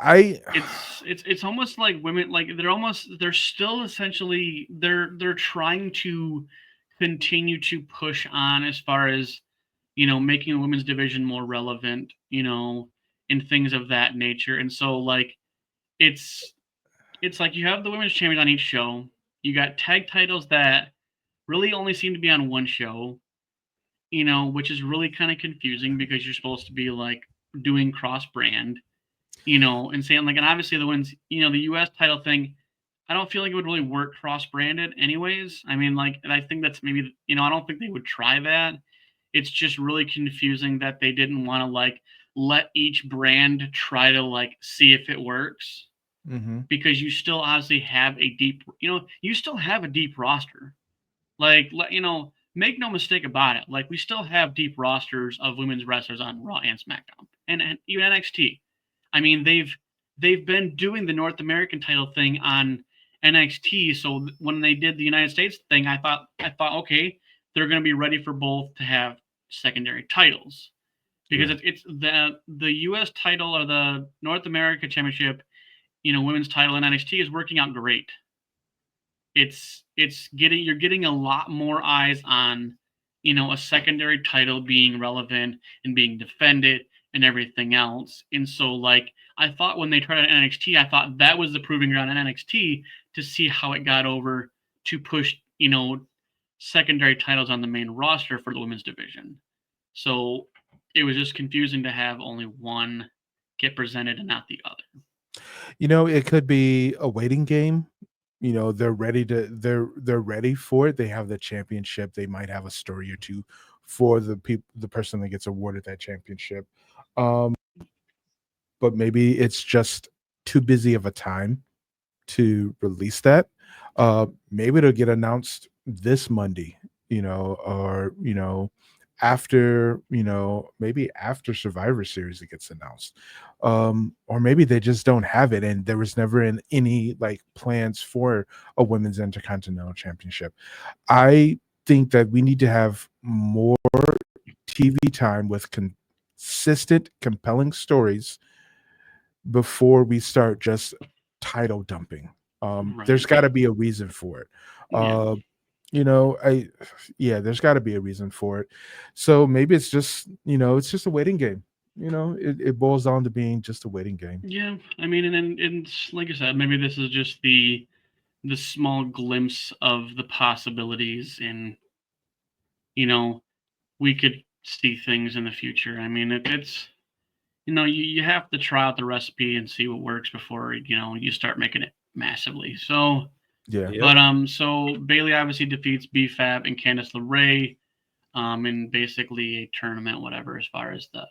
it's almost like women, like they're still essentially, they're trying to continue to push on as far as, making the women's division more relevant, and things of that nature. And so, like, it's like you have the women's champion on each show. You got tag titles that really only seem to be on one show, which is really kind of confusing, because you're supposed to be like doing cross brand, and saying like, and obviously the women's, the US title thing, I don't feel like it would really work cross branded anyways. I mean, like, and I think that's maybe, I don't think they would try that. It's just really confusing that they didn't want to like let each brand try to like see if it works, because you still obviously have a deep, you still have a deep roster. Like, make no mistake about it. Like, we still have deep rosters of women's wrestlers on Raw and SmackDown, and even NXT. I mean, they've been doing the North American title thing on NXT. So when they did the United States thing, I thought, okay, they're going to be ready for both to have secondary titles, because it's the U.S. title, or the North America Championship, women's title in NXT is working out great. You're getting a lot more eyes on, a secondary title being relevant and being defended and everything else. And so, like, I thought when they tried it at NXT, I thought that was the proving ground in NXT to see how it got over to push, secondary titles on the main roster for the women's division. So it was just confusing to have only one get presented and not the other. It could be a waiting game. They're ready for it. They have the championship. They might have a story or two for the person that gets awarded that championship. But maybe it's just too busy of a time to release that. Maybe it'll get announced this Monday, or after, maybe after Survivor Series it gets announced. Or maybe they just don't have it, and there was never any like plans for a women's Intercontinental Championship. I think that we need to have more TV time with consistent, compelling stories before we start just title dumping. There's got to be a reason for it. There's got to be a reason for it. So maybe it's just, it's just a waiting game. It boils down to being just a waiting game. Yeah, I mean, and like I said, maybe this is just the small glimpse of the possibilities, and we could see things in the future. I mean, it's you have to try out the recipe and see what works before you start making it massively. So yeah. But so Bailey obviously defeats BFAB and Candice LeRae in basically a tournament, whatever, as far as the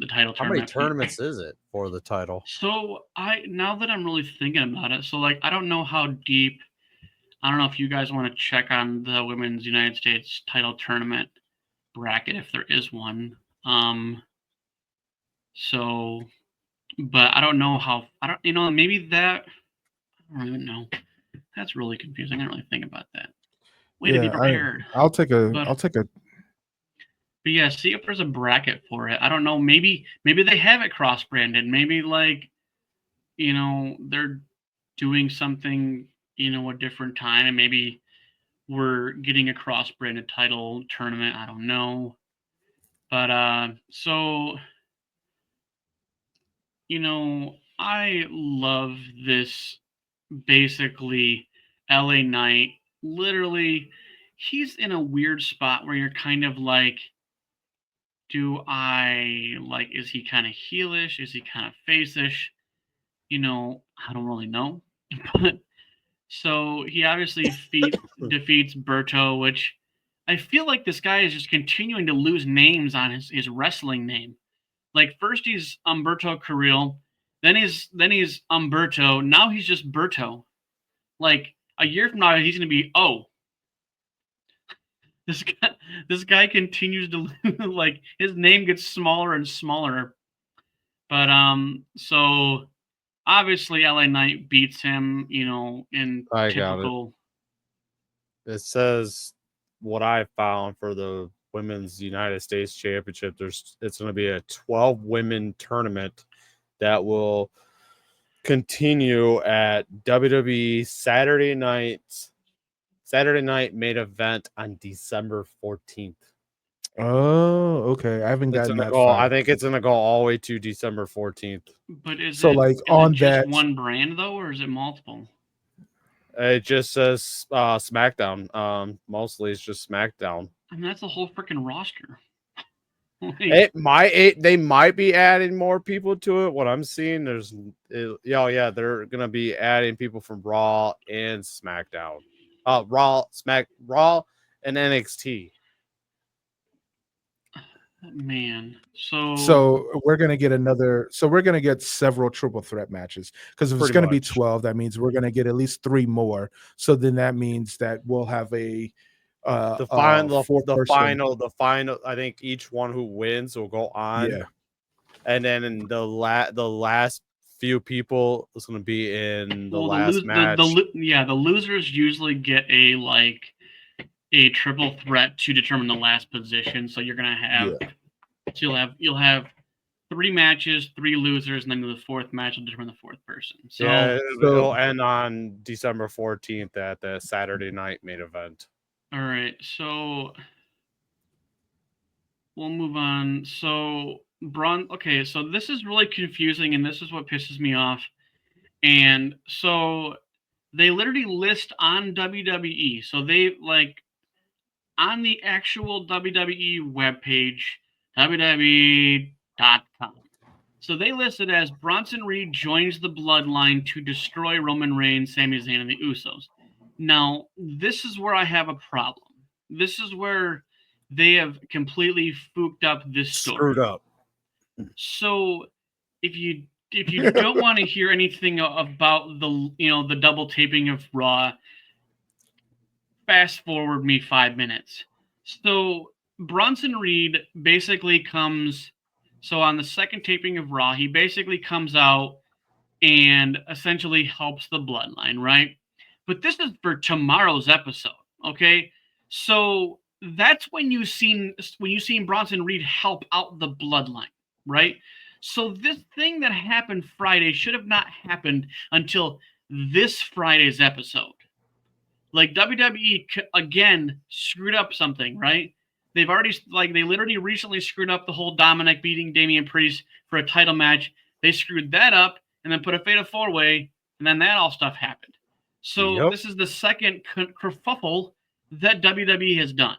title tournament. How many tournaments is it for the title? So now that I'm really thinking about it, so like I don't know how deep. I don't know if you guys want to check on the women's United States title tournament bracket if there is one. So, but I don't know how. Maybe that. I don't even know. That's really confusing. I didn't really think about that. Way to be prepared. I'll take a. But yeah, see if there's a bracket for it. I don't know. Maybe they have it cross-branded. Maybe they're doing something, a different time, and maybe we're getting a cross-branded title tournament. I don't know. But so I love this basically LA Knight. Literally, he's in a weird spot where you're kind of like, is he kind of heelish? Is he kind of face-ish? I don't really know. But so he obviously defeats Berto, which I feel like this guy is just continuing to lose names on his wrestling name. Like first he's Umberto Carril, then he's Umberto, now he's just Berto. Like a year from now he's gonna be This guy continues to like his name gets smaller and smaller. But so obviously LA Knight beats him, in I typical. got it. It says what I found for the Women's United States Championship. It's going to be a 12 women tournament that will continue at WWE Saturday night main event on December 14th. Oh, okay. I haven't gotten that far. I think it's going to go all the way to December 14th. But is so it, like is on it just that one brand though, or is it multiple? It just says SmackDown. Mostly it's just SmackDown. I mean, that's a whole freaking roster. They might be adding more people to it. What I'm seeing, they're gonna be adding people from Raw and SmackDown. Raw and NXT. Man, so we're gonna get several triple threat matches, because if it's gonna be 12, that means we're gonna get at least 3 more. So then that means that we'll have the final. I think each one who wins will go on. Yeah, and then in the last few people is going to be in the last match. The losers usually get a triple threat to determine the last position. So you're gonna have, you'll have 3 matches, 3 losers, and then the 4th match will determine the 4th person. So it'll end on December 14th at the Saturday night main event. All right, so we'll move on. So so this is really confusing, and this is what pisses me off. And so they literally list on WWE. So they on the actual WWE webpage, WWE.com. So they listed as Bronson Reed joins the Bloodline to destroy Roman Reigns, Sami Zayn, and the Usos. Now, this is where I have a problem. This is where they have completely fooked up this story. Screwed up. So if you don't want to hear anything about the double taping of Raw, fast forward me 5 minutes. So Bronson Reed basically comes. So on the second taping of Raw, he basically comes out and essentially helps the Bloodline, right? But this is for tomorrow's episode, okay? So that's when you seen Bronson Reed help out the Bloodline, right? So this thing that happened Friday should have not happened until this Friday's episode. Like WWE again screwed up something, right? They've already they literally recently screwed up the whole Dominic beating Damian Priest for a title match. They screwed that up and then put a fatal 4-way, and then that all stuff happened. So This is the second kerfuffle that WWE has done,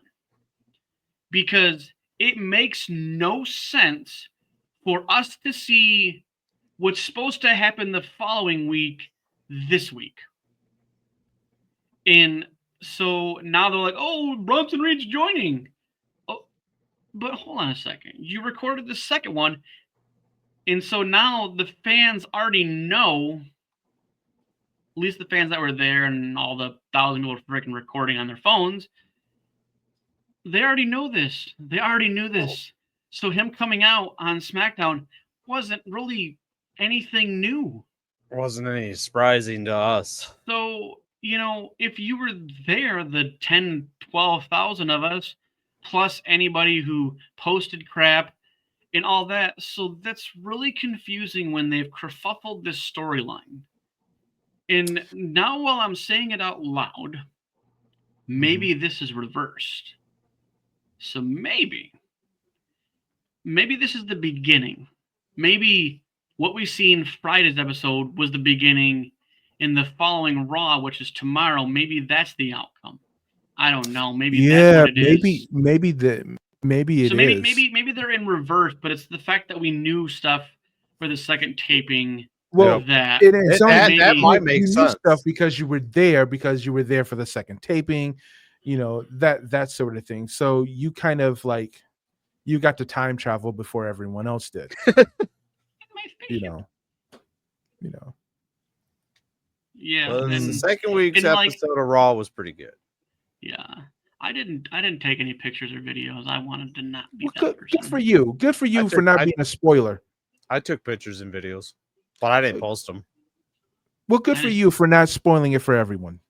because it makes no sense for us to see what's supposed to happen the following week this week. And so now they're like, oh, Bronson Reed's joining. Oh, but hold on a second. You recorded the second one. And so now the fans already know, at least the fans that were there and all the 1,000 people freaking recording on their phones, they already know this. They already knew this. So him coming out on SmackDown wasn't really anything new. Wasn't any surprising to us. So, if you were there, the 10, 12,000 of us, plus anybody who posted crap and all that, so that's really confusing when they've kerfuffled this storyline. And now, while I'm saying it out loud, maybe this is reversed. So maybe this is the beginning. Maybe what we see in Friday's episode was the beginning in the following Raw, which is tomorrow. Maybe that's the outcome. I don't know. Maybe that's what it is. maybe it So is. maybe they're in reverse, but it's the fact that we knew stuff for the second taping. Well, that it is only that might make you knew sense. stuff because you were there for the second taping, that sort of thing. So you kind of like you got to time travel before everyone else did. you know. Yeah, Well, the and second week's and, like- episode of Raw was pretty good. yeah. I didn't take any pictures or videos. I wanted to not be Well, that good person. for you. Good for you for not being a spoiler. I took pictures and videos, but I didn't post them. Well, good for you for not spoiling it for everyone.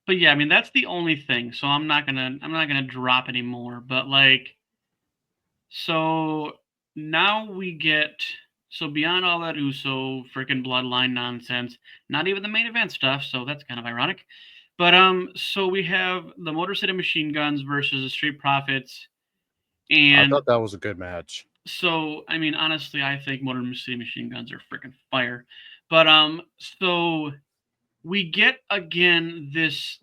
But yeah, I mean that's the only thing. So I'm not gonna drop any more. But like, so now we get beyond all that Uso freaking bloodline nonsense, not even the main event stuff. So that's kind of ironic. But so we have the Motor City Machine Guns versus the Street Profits, I and thought that was a good match. so I mean honestly, I think Motor City Machine Guns are freaking fire. But so we get again this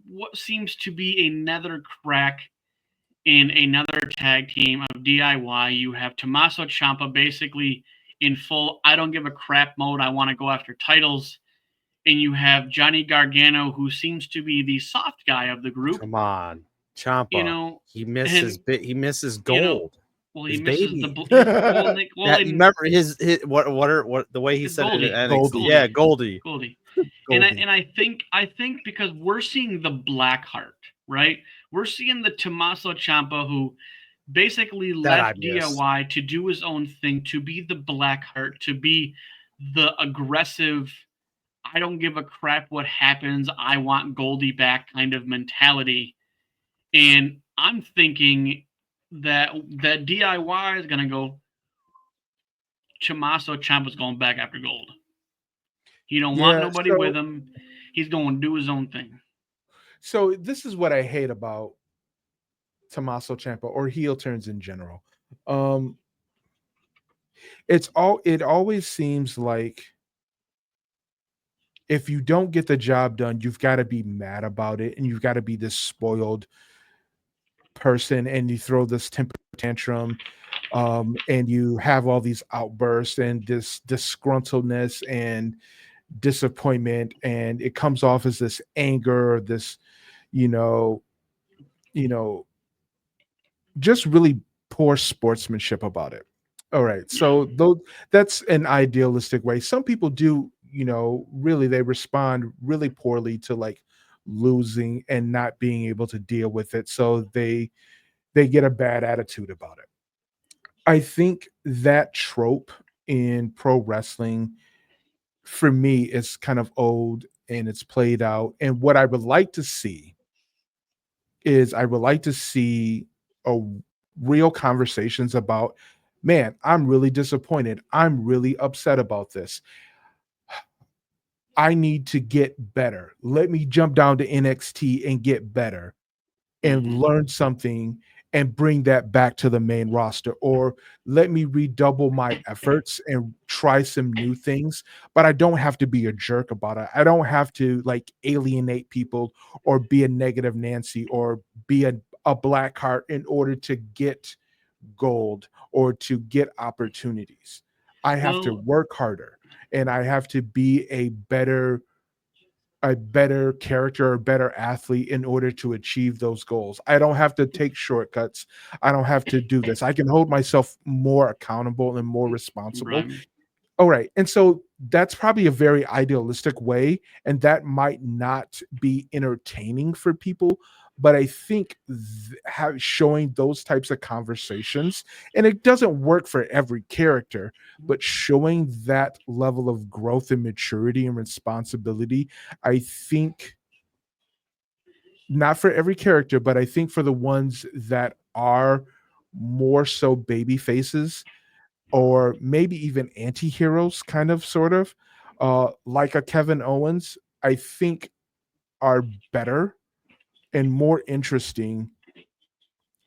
what seems to be another crack in another tag team of DIY. You have Tommaso Ciampa basically in full I don't give a crap mode. I want to go after titles. And you have Johnny Gargano, who seems to be the soft guy of the group. Come on, Ciampa. He misses he misses gold. Well, he his misses baby. the You remember his what the way he said Goldie. it in NXT? Goldie. Yeah, Goldie. Goldie. Goldie. And I think because we're seeing the Blackheart, right? We're seeing the Tommaso Ciampa who basically left DIY to do his own thing, to be the Blackheart, to be the aggressive, I don't give a crap what happens, I want Goldie back kind of mentality. And I'm thinking that DIY is going to go, Tommaso Ciampa's going back after gold. He don't want nobody with him. He's going to do his own thing. So this is what I hate about Tommaso Ciampa or heel turns in general. It always seems like if you don't get the job done, you've got to be mad about it, and you've got to be this spoiled person, and you throw this temper tantrum, and you have all these outbursts and this disgruntledness and disappointment, and it comes off as this anger or this, just really poor sportsmanship about it. All right, so though that's an idealistic way. Some people do, really they respond really poorly to like losing and not being able to deal with it, so they get a bad attitude about it. I think that trope in pro wrestling for me is kind of old and it's played out, and what I would like to see is a real conversations about, man, I'm really disappointed, I'm really upset about this, I need to get better. Let me jump down to NXT and get better and learn something and bring that back to the main roster. Or let me redouble my efforts and try some new things. But I don't have to be a jerk about it. I don't have to like alienate people or be a negative Nancy or be a black heart in order to get gold or to get opportunities. I have to work harder. And I have to be a better character, a better athlete in order to achieve those goals. I don't have to take shortcuts. I don't have to do this. I can hold myself more accountable and more responsible. Right. All right. And so that's probably a very idealistic way, and that might not be entertaining for people. but I think showing those types of conversations, and it doesn't work for every character, but showing that level of growth and maturity and responsibility, I think not for every character, but I think for the ones that are more so baby faces or maybe even anti-heroes, kind of sort of, like a Kevin Owens, I think are better and more interesting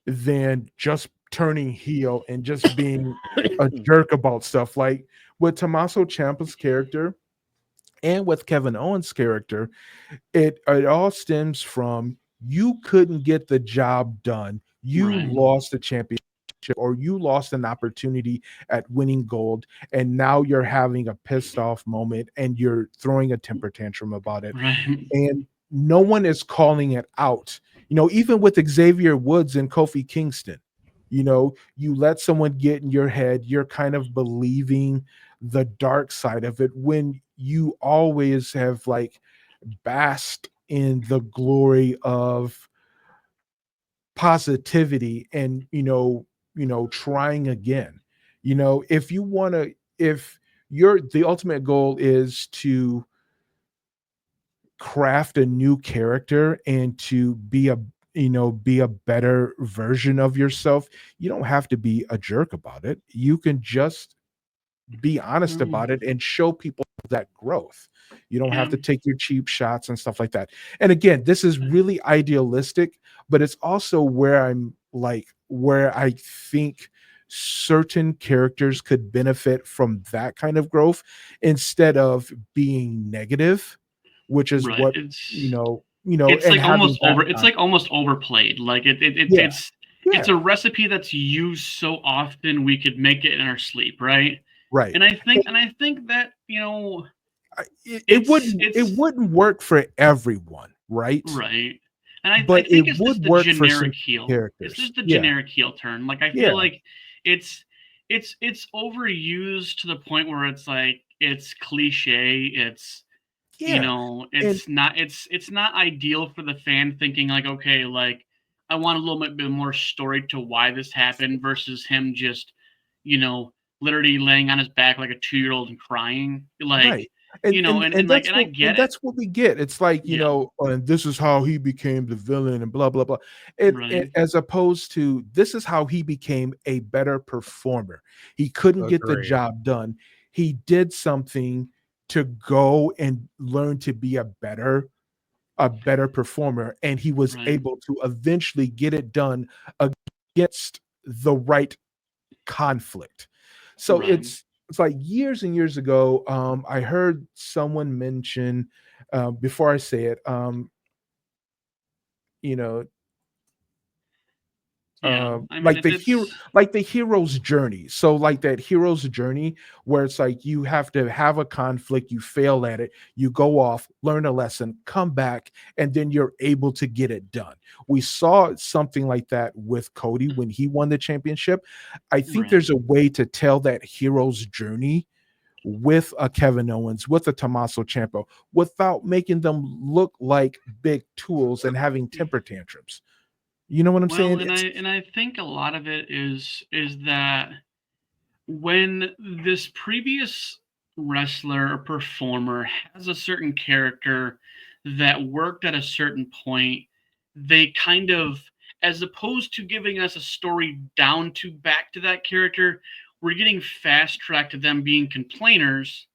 than just turning heel and just being a jerk about stuff. Like with Tommaso Ciampa's character and with Kevin Owens' character, it all stems from you couldn't get the job done. You Right. lost the championship or you lost an opportunity at winning gold, and now you're having a pissed off moment and you're throwing a temper tantrum about it. Right. And no one is calling it out. Even with Xavier Woods and Kofi Kingston, you let someone get in your head, you're kind of believing the dark side of it when you always have like basked in the glory of positivity and trying again. If you want to, if the ultimate goal is to craft a new character and to be a better version of yourself, you don't have to be a jerk about it. You can just be honest Mm, about it and show people that growth. You don't have yeah. to take your cheap shots and stuff like that. And again, this is really idealistic, but it's also where I think certain characters could benefit from that kind of growth instead of being negative, which is Right. what It's and like having almost that over. It's like almost overplayed. Like yeah, it's yeah, a recipe that's used so often we could make it in our sleep, right? right. And I think that It it's wouldn't it it's wouldn't work for everyone, right? right. And I But think it it's just would the work for some generic heel. It's characters. just the Yeah, generic heel turn. Like I feel yeah, like it's it's overused to the point where it's like it's cliche. It's yeah, and it's not ideal for the fan thinking like, okay, like I want a little bit more story to why this happened versus him just, you know, literally laying on his back like a 2-year-old and crying. Like, right. And and I get it. that's what we get. It's like, Yeah. and this is how he became the villain and blah blah blah. It Right. as opposed to this is how he became a better performer. He couldn't get the Agreed. job done. He did something to go and learn to be a better performer, and he was Right. able to eventually get it done against the right conflict. So Right. it's like years and years ago, I heard someone mention, before I say it, you know, Yeah. I mean like the hero's journey. So like that hero's journey where it's like you have to have a conflict, you fail at it, you go off, learn a lesson, come back, and then you're able to get it done. We saw something like that with Cody when he won the championship. I think right. there's a way to tell that hero's journey with a Kevin Owens, with a Tommaso Ciampa, without making them look like big tools and having temper tantrums. You know what I'm Well, saying? It's and I think a lot of it is that when this previous wrestler or performer has a certain character that worked at a certain point, they kind of, as opposed to giving us a story down to back to that character, we're getting fast tracked to them being complainers.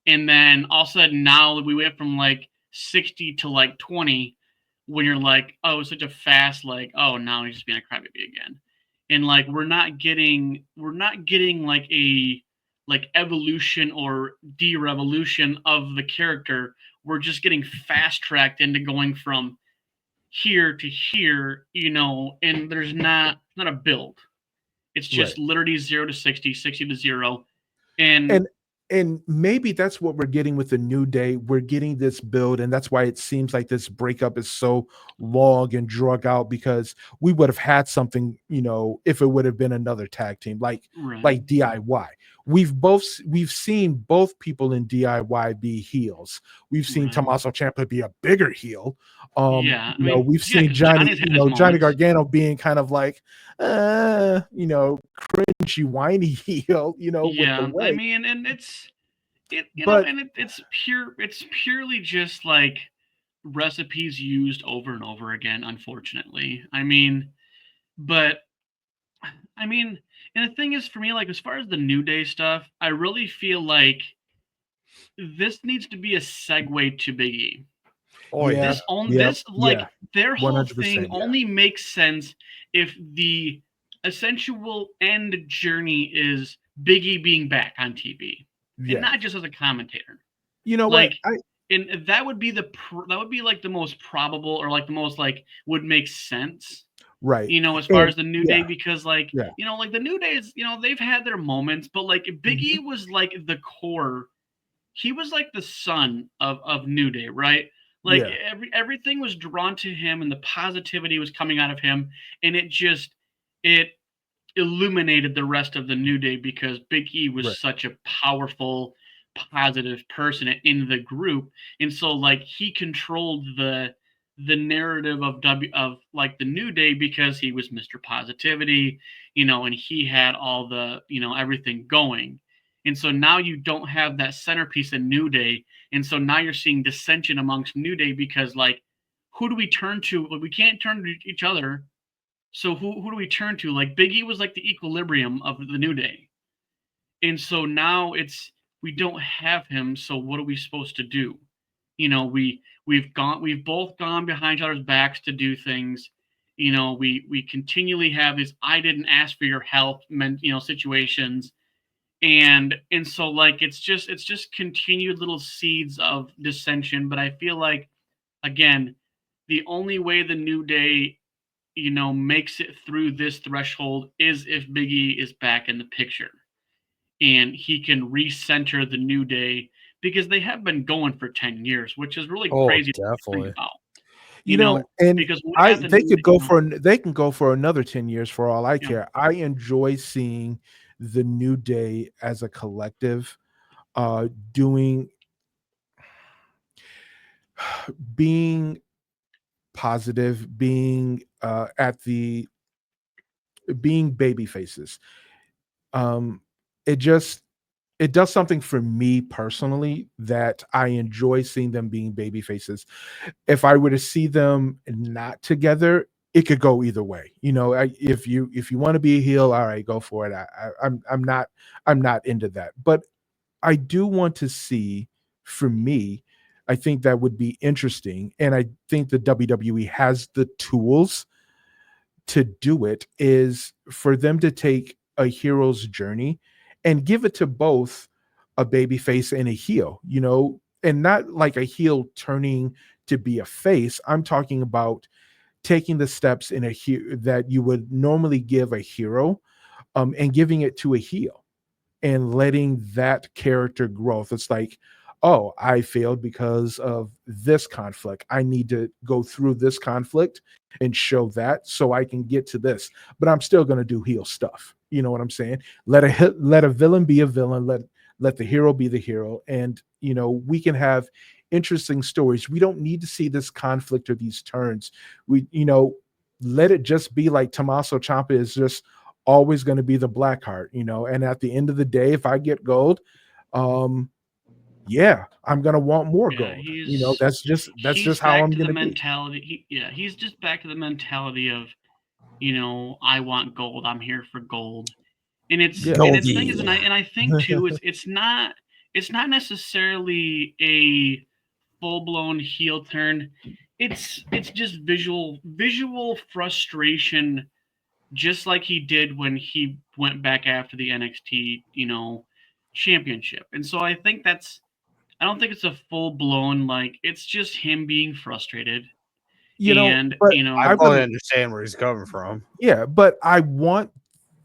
And then all of a sudden now we went from like 60 to like 20 when you're like, oh, it's such a fast, like, oh, now he's just being a crybaby again. And like we're not getting like a like evolution or de-revolution of the character. We're just getting fast tracked into going from here to here, and there's not a build. It's right. just literally 0 to 60, 60 to 0. And And and maybe that's what we're getting with the New Day. We're getting this build, and that's why it seems like this breakup is so long and drug out, because we would have had something, if it would have been another tag team Right. like DIY. We've seen both people in DIY be heels. We've seen Right. Tommaso Ciampa be a bigger heel. Yeah. I mean, We've yeah, seen 'cause Johnny, Johnny's had his Johnny moments. Gargano being kind of like, cringy, whiny heel, with the Yeah. I way. mean, and it's But and it's purely just like recipes used over and over again, unfortunately. But I mean, and the thing is, for me, like, as far as the New Day stuff, I really feel like this needs to be a segue to Big E. Oh yeah, This on yeah, this like their whole 100%, thing yeah. only makes sense if the essential end journey is Big E being back on TV, and Yeah. not just as a commentator. You know Like, what? and that would be like the most probable, or like the most like would make sense. Right. As far And as the New Day, yeah, because like yeah. like the New Day is, they've had their moments, but like Big E Mhm. was like the core. He was like the son of New Day, right? Like Yeah. everything was drawn to him, and the positivity was coming out of him, and it illuminated the rest of the New Day, because Big E was Right. such a powerful, positive person in the group, and so like he controlled the narrative of like the New Day, because he was Mr. Positivity, and he had all the everything going. And so now you don't have that centerpiece in New Day, and so now you're seeing dissension amongst New Day, because like, who do we turn to? Like, we can't turn to each other, so who do we turn to? Like, Big E was like the equilibrium of the New Day. And so now we don't have him, so what are we supposed to do? We've both gone behind each other's backs to do things. We continually have these "I didn't ask for your help" situations. And so like it's just continued little seeds of dissension. But I feel like, again, the only way the New Day makes it through this threshold is if Big E is back in the picture, and he can recenter the New Day, because they have been going for 10 years, which is really Oh, crazy to think definitely. about. Because what happened, They can go for another 10 years for all I yeah, care. I enjoy seeing the New Day as a collective doing being positive, being at the being baby faces. Um it just it does something for me personally that I enjoy seeing them being baby faces. If I were to see them not together, it could go either way. If you want to be a heel, all right, go for it. I'm not into that, but I do want to see. For me, I think that would be interesting, and I think the WWE has the tools to do it. Is for them to take a hero's journey and give it to both a baby face and a heel, and not like a heel turning to be a face. I'm talking about taking the steps in that you would normally give a hero, and giving it to a heel and letting that character growth. It's like, oh, I failed because of this conflict. I need to go through this conflict and show that so I can get to this. But I'm still going to do heel stuff. You know what I'm saying? Let a villain be a villain. Let the hero be the hero, and we can have interesting stories. We don't need to see this conflict or these turns. Let it just be like Tommaso Ciampa is just always going to be the black heart, and at the end of the day, if I get gold, yeah, I'm going to want more yeah, gold. That's just how back I'm to the going to be. mentality. He's just back to the mentality of, I want gold. I'm here for gold. And Yeah. its thing is, and I think too, it's not necessarily a full blown heel turn. It's just visual frustration, just like he did when he went back after the NXT championship. And so I don't think it's a full blown, like, it's just him being frustrated. And But I I fully would, understand where he's coming from. yeah, but I want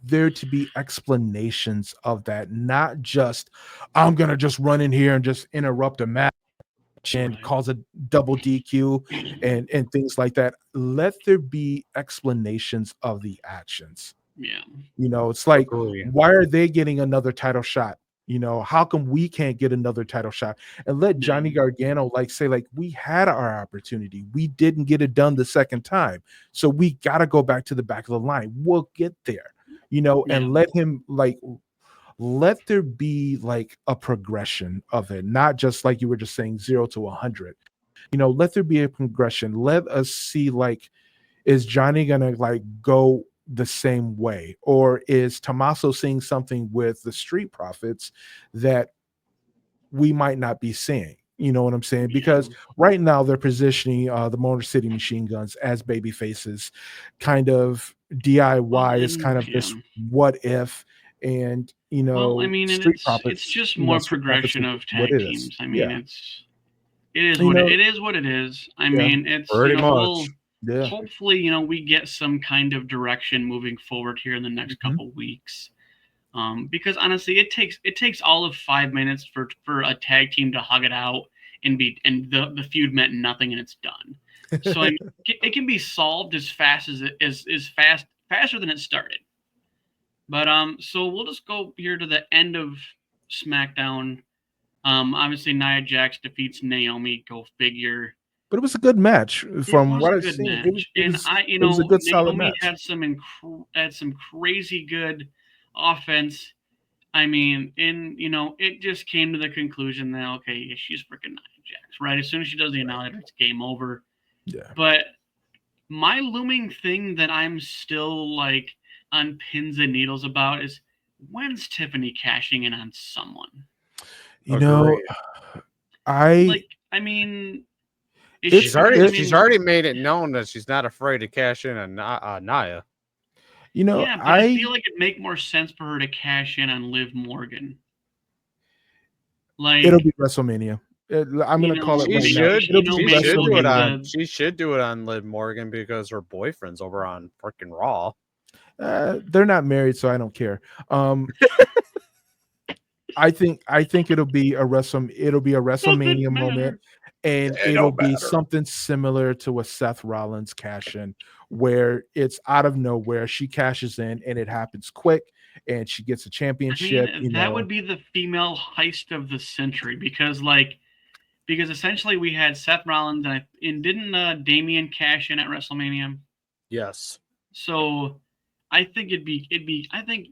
there to be explanations of that, not just I'm gonna just run in here and just interrupt a match and Right. cause a double DQ and things like that. Let there be explanations of the actions. Yeah. It's like, Agree. why are they getting another title shot? How come we can't get another title shot? And let Johnny Yeah. Gargano say, we had our opportunity. We didn't get it done the second time. So we got to go back to the back of the line. We'll get there, Yeah. and let him let there be a progression of it, not just like you were just saying 0 to 100. Let there be a progression. Let us see, is Johnny gonna go the same way, or is Tommaso seeing something with the Street Profits that we might not be seeing? You know what I'm saying? Because right now they're positioning the Motor City Machine Guns as baby faces, kind of DIY is kind of this what if, and Well, I mean, and Street it's Profits, just more Street Profits progression is of what tag it is. teams. I mean, Yeah, it is you what know, it is. What it is. I yeah, mean, it's Pretty much. yeah. hopefully we get some kind of direction moving forward here in the next Mhm. couple weeks. Because honestly, it takes all of 5 minutes for a tag team to hug it out and the feud meant nothing and it's done. So I mean, it can be solved as fast as it is faster than it started. But so we'll just go here to the end of SmackDown. Obviously Nia Jax defeats Naomi. Go figure. But it was a good match It from was a what I've good seen. match, and It was a good solid Naomi match. had some crazy good offense. I mean, it just came to the conclusion that okay, she's freaking Nia Jax, right? As soon as she does the annihilator, it's game over. Yeah. But my looming thing that I'm still on pins and needles about is when's Tiffany cashing in on someone? You know, Agree. I I mean, is it's she because I She's mean, already made it known that she's not afraid to cash in on Nia. yeah, but I feel like it'd make more sense for her to cash in on Liv Morgan. it'll Like, be WrestleMania. I'm gonna call it She right now. should. It'll be maybe She should we'll do it get WrestleMania. on. the She should do it on Liv Morgan because her boyfriend's over on freaking Raw. They're not married, so I don't care. I think it'll be a doesn't WrestleMania moment, matter. and It it'll don't be matter. something similar to a Seth Rollins cash in, where it's out of nowhere. She cashes in, and it happens quick, and she gets a I mean, championship. that would be the female heist of the century because essentially we had Seth Rollins and didn't Damian cash in at WrestleMania? Yes. So I think I think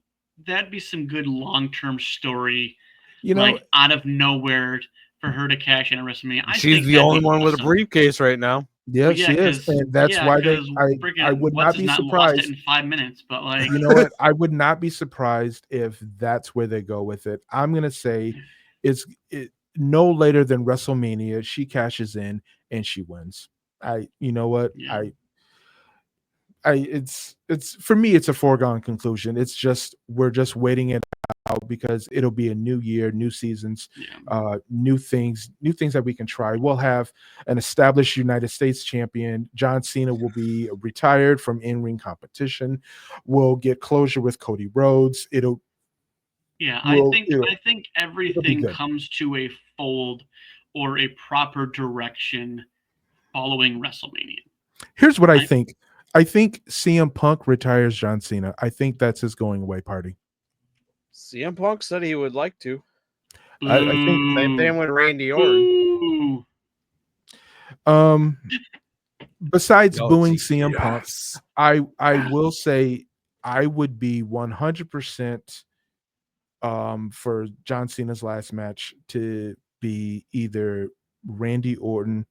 that'd be some good long term story, you know, out of nowhere for her to cash in at WrestleMania. I She's think the that'd only be one with a awesome. briefcase briefcase right now. Yeah, Well, she is, and that's yeah, why because I freaking would what's not his be not lost it surprised. in 5 minutes, but You know what? I would not be surprised if that's where they go with it. I'm gonna say no later than WrestleMania. She cashes in and she wins. You know what? yeah, It's for me. It's a foregone conclusion. It's just we're just waiting it out because it'll be a new year, new seasons, yeah. new things that we can try. We'll have an established United States champion. John Cena will be retired from in-ring competition. We'll get closure with Cody Rhodes. Yeah, It'll I think be everything good. comes to a fold or a proper direction following WrestleMania. Here's what I I, think. I think CM Punk retires John Cena. I think that's his going away party. CM Punk said he would like to. I think Same boo, thing with Randy Orton. boo. um besides Yo, booing T- CM Punk, yes. I will say I would be 100% for John Cena's last match to be either Randy Orton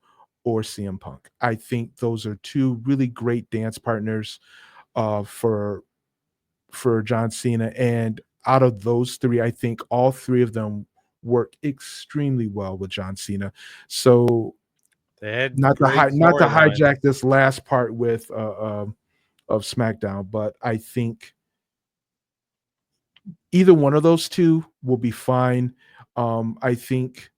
or CM Punk. I think those are two really great dance partners for John Cena, and out of those three, I think all three of them work extremely well with John Cena. So They had not to great not to storyline. hijack this last part with of SmackDown, but I think either one of those two will be fine. I think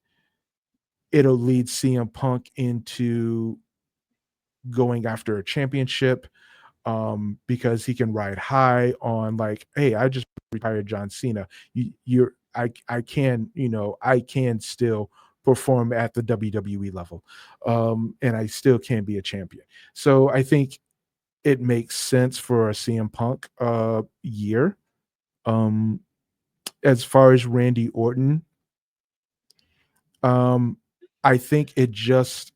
it'll lead CM Punk into going after a championship. because he can ride high on like, hey, I just retired John Cena. I can, I can still perform at the WWE level, and I still can be a champion. So I think it makes sense for a CM Punk year. Um, as far as Randy Orton, I think it just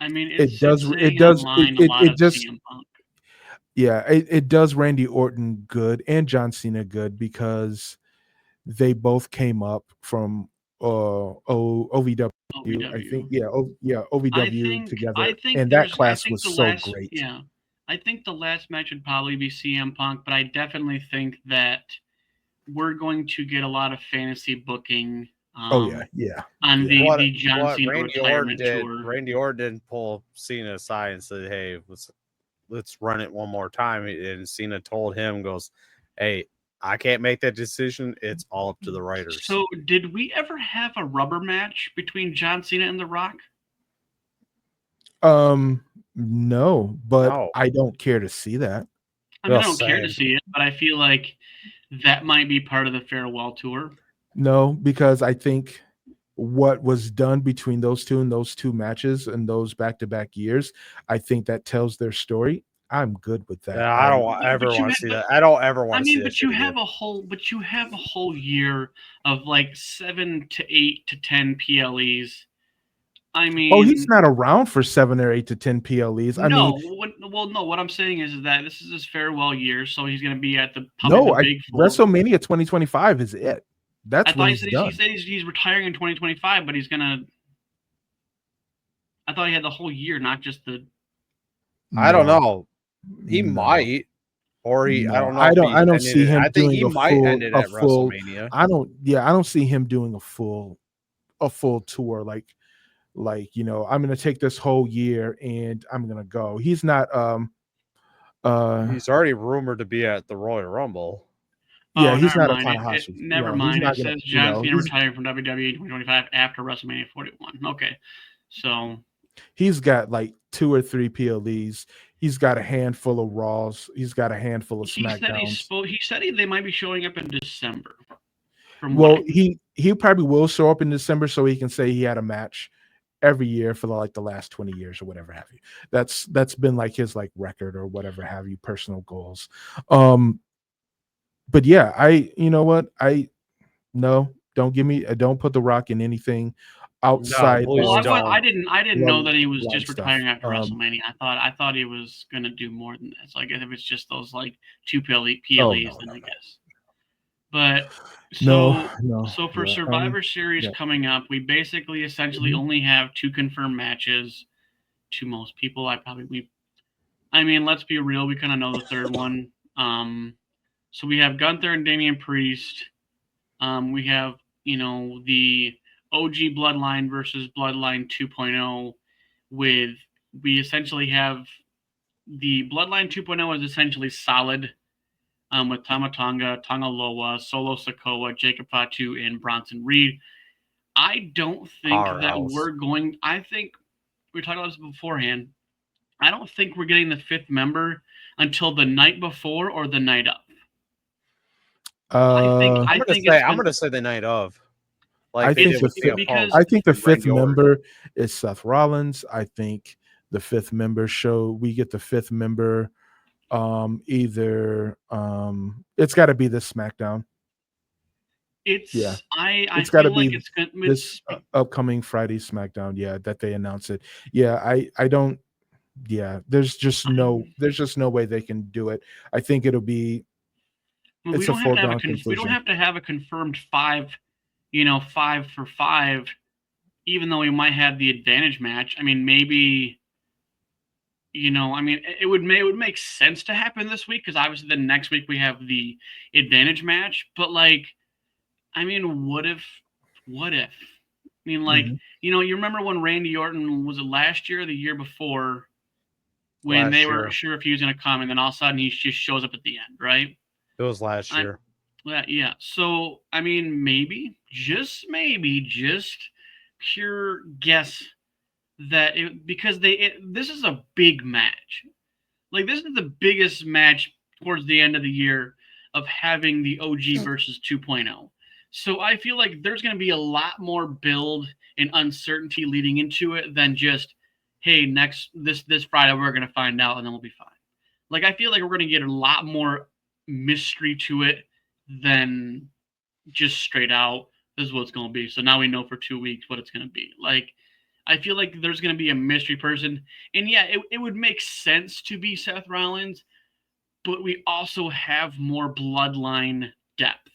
I mean, it it's does saying online a lot it of just CM Punk. yeah, it does Randy Orton good and John Cena good because they both came up from OVW. I think OVW. OVW I together, think and that there's I class think was the so last great. yeah. I think the last match would probably be CM Punk, but I definitely think that we're going to get a lot of fantasy booking Oh yeah, yeah, on yeah. the John What Cena retirement tour. Randy Orton didn't pull Cena aside and said, "Hey, let's run it one more time." And Cena told him, "Goes, hey, I can't make that decision. It's all up to the writers." So, did we ever have a rubber match between John Cena and The Rock? No, but No, I don't care to see that. I mean, I well, don't care to same. see it, but I feel like that might be part of the farewell tour. No, because I think what was done between those two and those two matches and those back-to-back years, I think that tells their story. I'm good with that. Yeah, I don't ever But you want to have, see but that. I don't ever I want to see mean, that shit again. but you have a whole year of like 7 to 8 to 10 PLEs. I Oh, he's mean, not around for 7 or 8 to 10 PLEs. I mean, no. What I'm saying is that this is his farewell year, so he's going to be at probably no, the big four. WrestleMania 2025 is it. I That's when thought he's done. he's retiring in 2025, but he's gonna. I thought he had the whole year, not just the. I don't No, know. He no. might, or I No, don't know if he's I don't ended see it. him I think doing he might end it a at full WrestleMania. I don't see him doing a full tour I'm going to take this whole year and I'm going to go. He's not He's already rumored to be at the Royal Rumble. yeah, Oh, he's never not a mind. Tanahashi. Never He's mind. It not going to, says John Cena he's retiring from WWE 2025 after WrestleMania 41. Okay, so he's got like 2 or 3 PLEs. He's got a handful of Raws. He's got a handful of SmackDowns. he said they might be showing up in December. From what Well, he probably will show up in December so he can say he had a match every year for the last 20 years or whatever have you. That's been like his like record or whatever have you, personal goals. But yeah, you know what? No, don't put The Rock in anything No, outside please of don't. I didn't know that he was blood just stuff. retiring after WrestleMania. I thought he was gonna do more than that. So I guess if it's just those like 2 PLEs, then I guess. But No, so for yeah, Survivor Series yeah. coming up, we basically essentially Mhm. only have 2 confirmed matches. To most people, I mean, let's be real, we kind of know the third one. So we have Gunther and Damian Priest. We have, the OG Bloodline versus Bloodline 2.0 with we essentially have the Bloodline 2.0 is essentially solid with Tama Tonga, Tonga Loa, Solo Sikoa, Jacob Fatu, and Bronson Reed. I don't think Powerhouse. I think we talked about this beforehand. I don't think we're getting the 5th member until the night before or the night of. I'm gonna say the night of. Like they did with CM Punk. I think the and 5th Randy Orton. member is Seth Rollins. I think the 5th member we get the 5th member either it's got to be this SmackDown. It's I got to feel like be it's gonna this upcoming Friday SmackDown. Yeah, that they announce it. Yeah, I don't. Yeah, there's just no way they can do it. I think it'll be. It's a foregone conclusion. We don't have to have a confirmed 5, 5 for 5, even though we might have the advantage match. I mean, maybe. I mean, it would make sense to happen this week because obviously the next week we have the advantage match. But like, I mean, what if? I mean, like, you remember when Randy Orton was it last year or the year before when they were sure if he was going to come, and then all of a sudden he just shows up at the end, right? It was last year. Yeah. So I mean, maybe, just pure guess that because this is a big match. Like, this is the biggest match towards the end of the year of having the OG versus 2.0. So I feel like there's going to be a lot more build and uncertainty leading into it than just, hey, this Friday we're going to find out and then we'll be fine. Like, I feel like we're going to get a lot more mystery to it than just straight out, this is what it's going to be. So now we know for 2 weeks what it's going to be. Like, I feel like there's going to be a mystery person. And yeah, it would make sense to be Seth Rollins, but we also have more bloodline depth.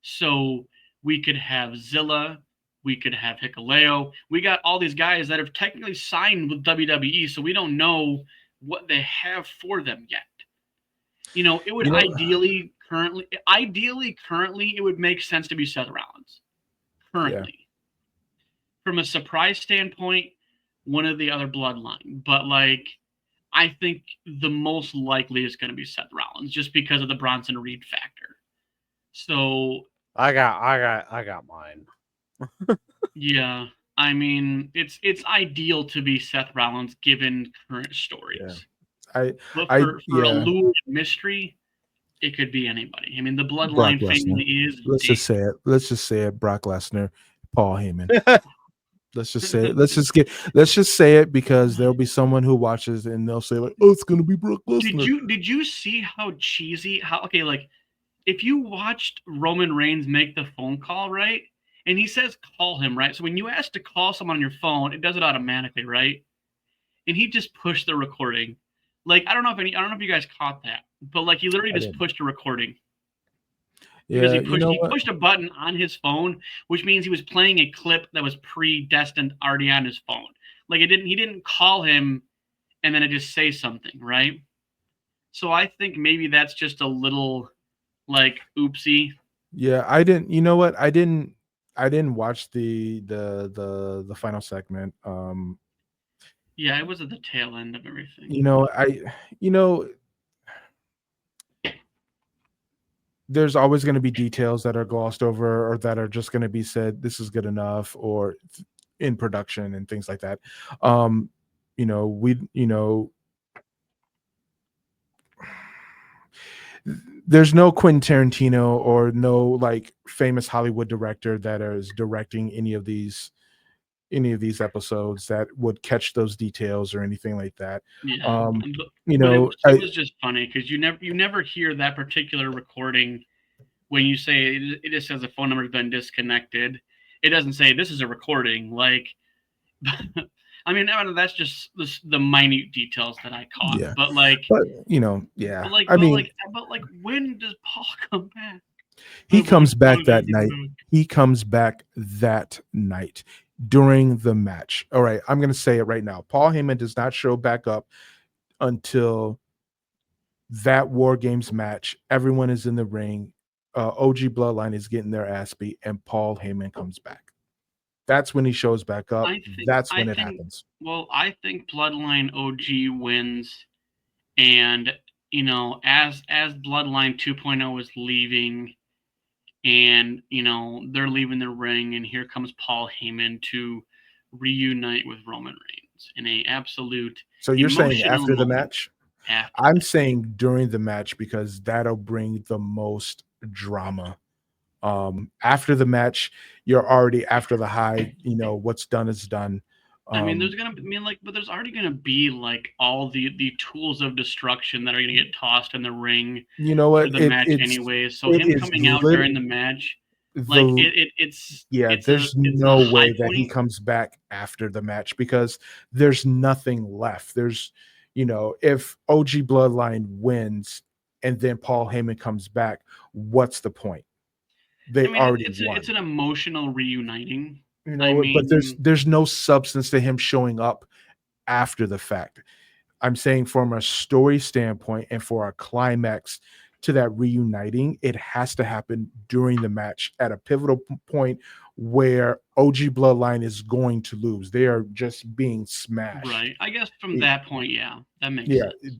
So we could have Zilla, we could have Hikuleo. We got all these guys that have technically signed with WWE, so we don't know what they have for them yet. You know, it would ideally currently it would make sense to be Seth Rollins. Currently. From a surprise standpoint, one of the other bloodline. But like, I think the most likely is going to be Seth Rollins just because of the Bronson Reed factor. So I got mine. yeah, I mean, it's ideal to be Seth Rollins given current stories. Yeah. But for a lure of mystery, it could be anybody. I mean, the bloodline family is. Let's just say it. Brock Lesnar, Paul Heyman. Let's just say it. Let's just say it because there'll be someone who watches and they'll say like, "Oh, it's gonna be Brock Lesnar." Did you see how cheesy? Like, if you watched Roman Reigns make the phone call, right? And he says call him, right? So when you ask to call someone on your phone, it does it automatically, right? And he just pushed the recording. Like, I don't know if you guys caught that, but like he literally just pushed a recording. Because he pushed a button on his phone, which means he was playing a clip that was predestined already on his phone. Like, he didn't call him and then it just say something, right? So I think maybe that's just a little like oopsie. Yeah, I didn't. You know what? I didn't watch the final segment. Yeah, it was at the tail end of everything. There's always going to be details that are glossed over or that are just going to be said, this is good enough, or in production and things like that. There's no Quentin Tarantino or no like famous Hollywood director that is directing any of these episodes that would catch those details or anything like that. Yeah. It was just funny because you never hear that particular recording when you say it just says the phone number has been disconnected. It doesn't say this is a recording. Like, I mean, that's just the minute details that I caught. Yeah. But like, yeah. But when does Paul come back? He comes back that night. He comes back that night during the match. All right, I'm going to say it right now. Paul Heyman does not show back up until that War Games match. Everyone is in the ring. OG Bloodline is getting their ass beat, and Paul Heyman comes back. That's when he shows back up. That's when it happens. Well, I think Bloodline OG wins, and as Bloodline 2.0 is leaving, and they're leaving the ring, and here comes Paul Heyman to reunite with Roman Reigns in a absolute. So you're saying after the match? I'm saying during the match because that'll bring the most drama. After the match, you're already after the high. What's done is done. I mean, but there's already gonna be like all the tools of destruction that are gonna get tossed in the ring. You know what? For the match, anyways. So him coming out during the match, there's no way that he comes back after the match because there's nothing left. There's, if OG Bloodline wins and then Paul Heyman comes back, what's the point? They already won. It's an emotional reuniting. But there's no substance to him showing up after the fact. I'm saying from a story standpoint and for a climax to that reuniting, it has to happen during the match at a pivotal point where OG Bloodline is going to lose. They are just being smashed. Right. I guess from that point, yeah, that makes sense.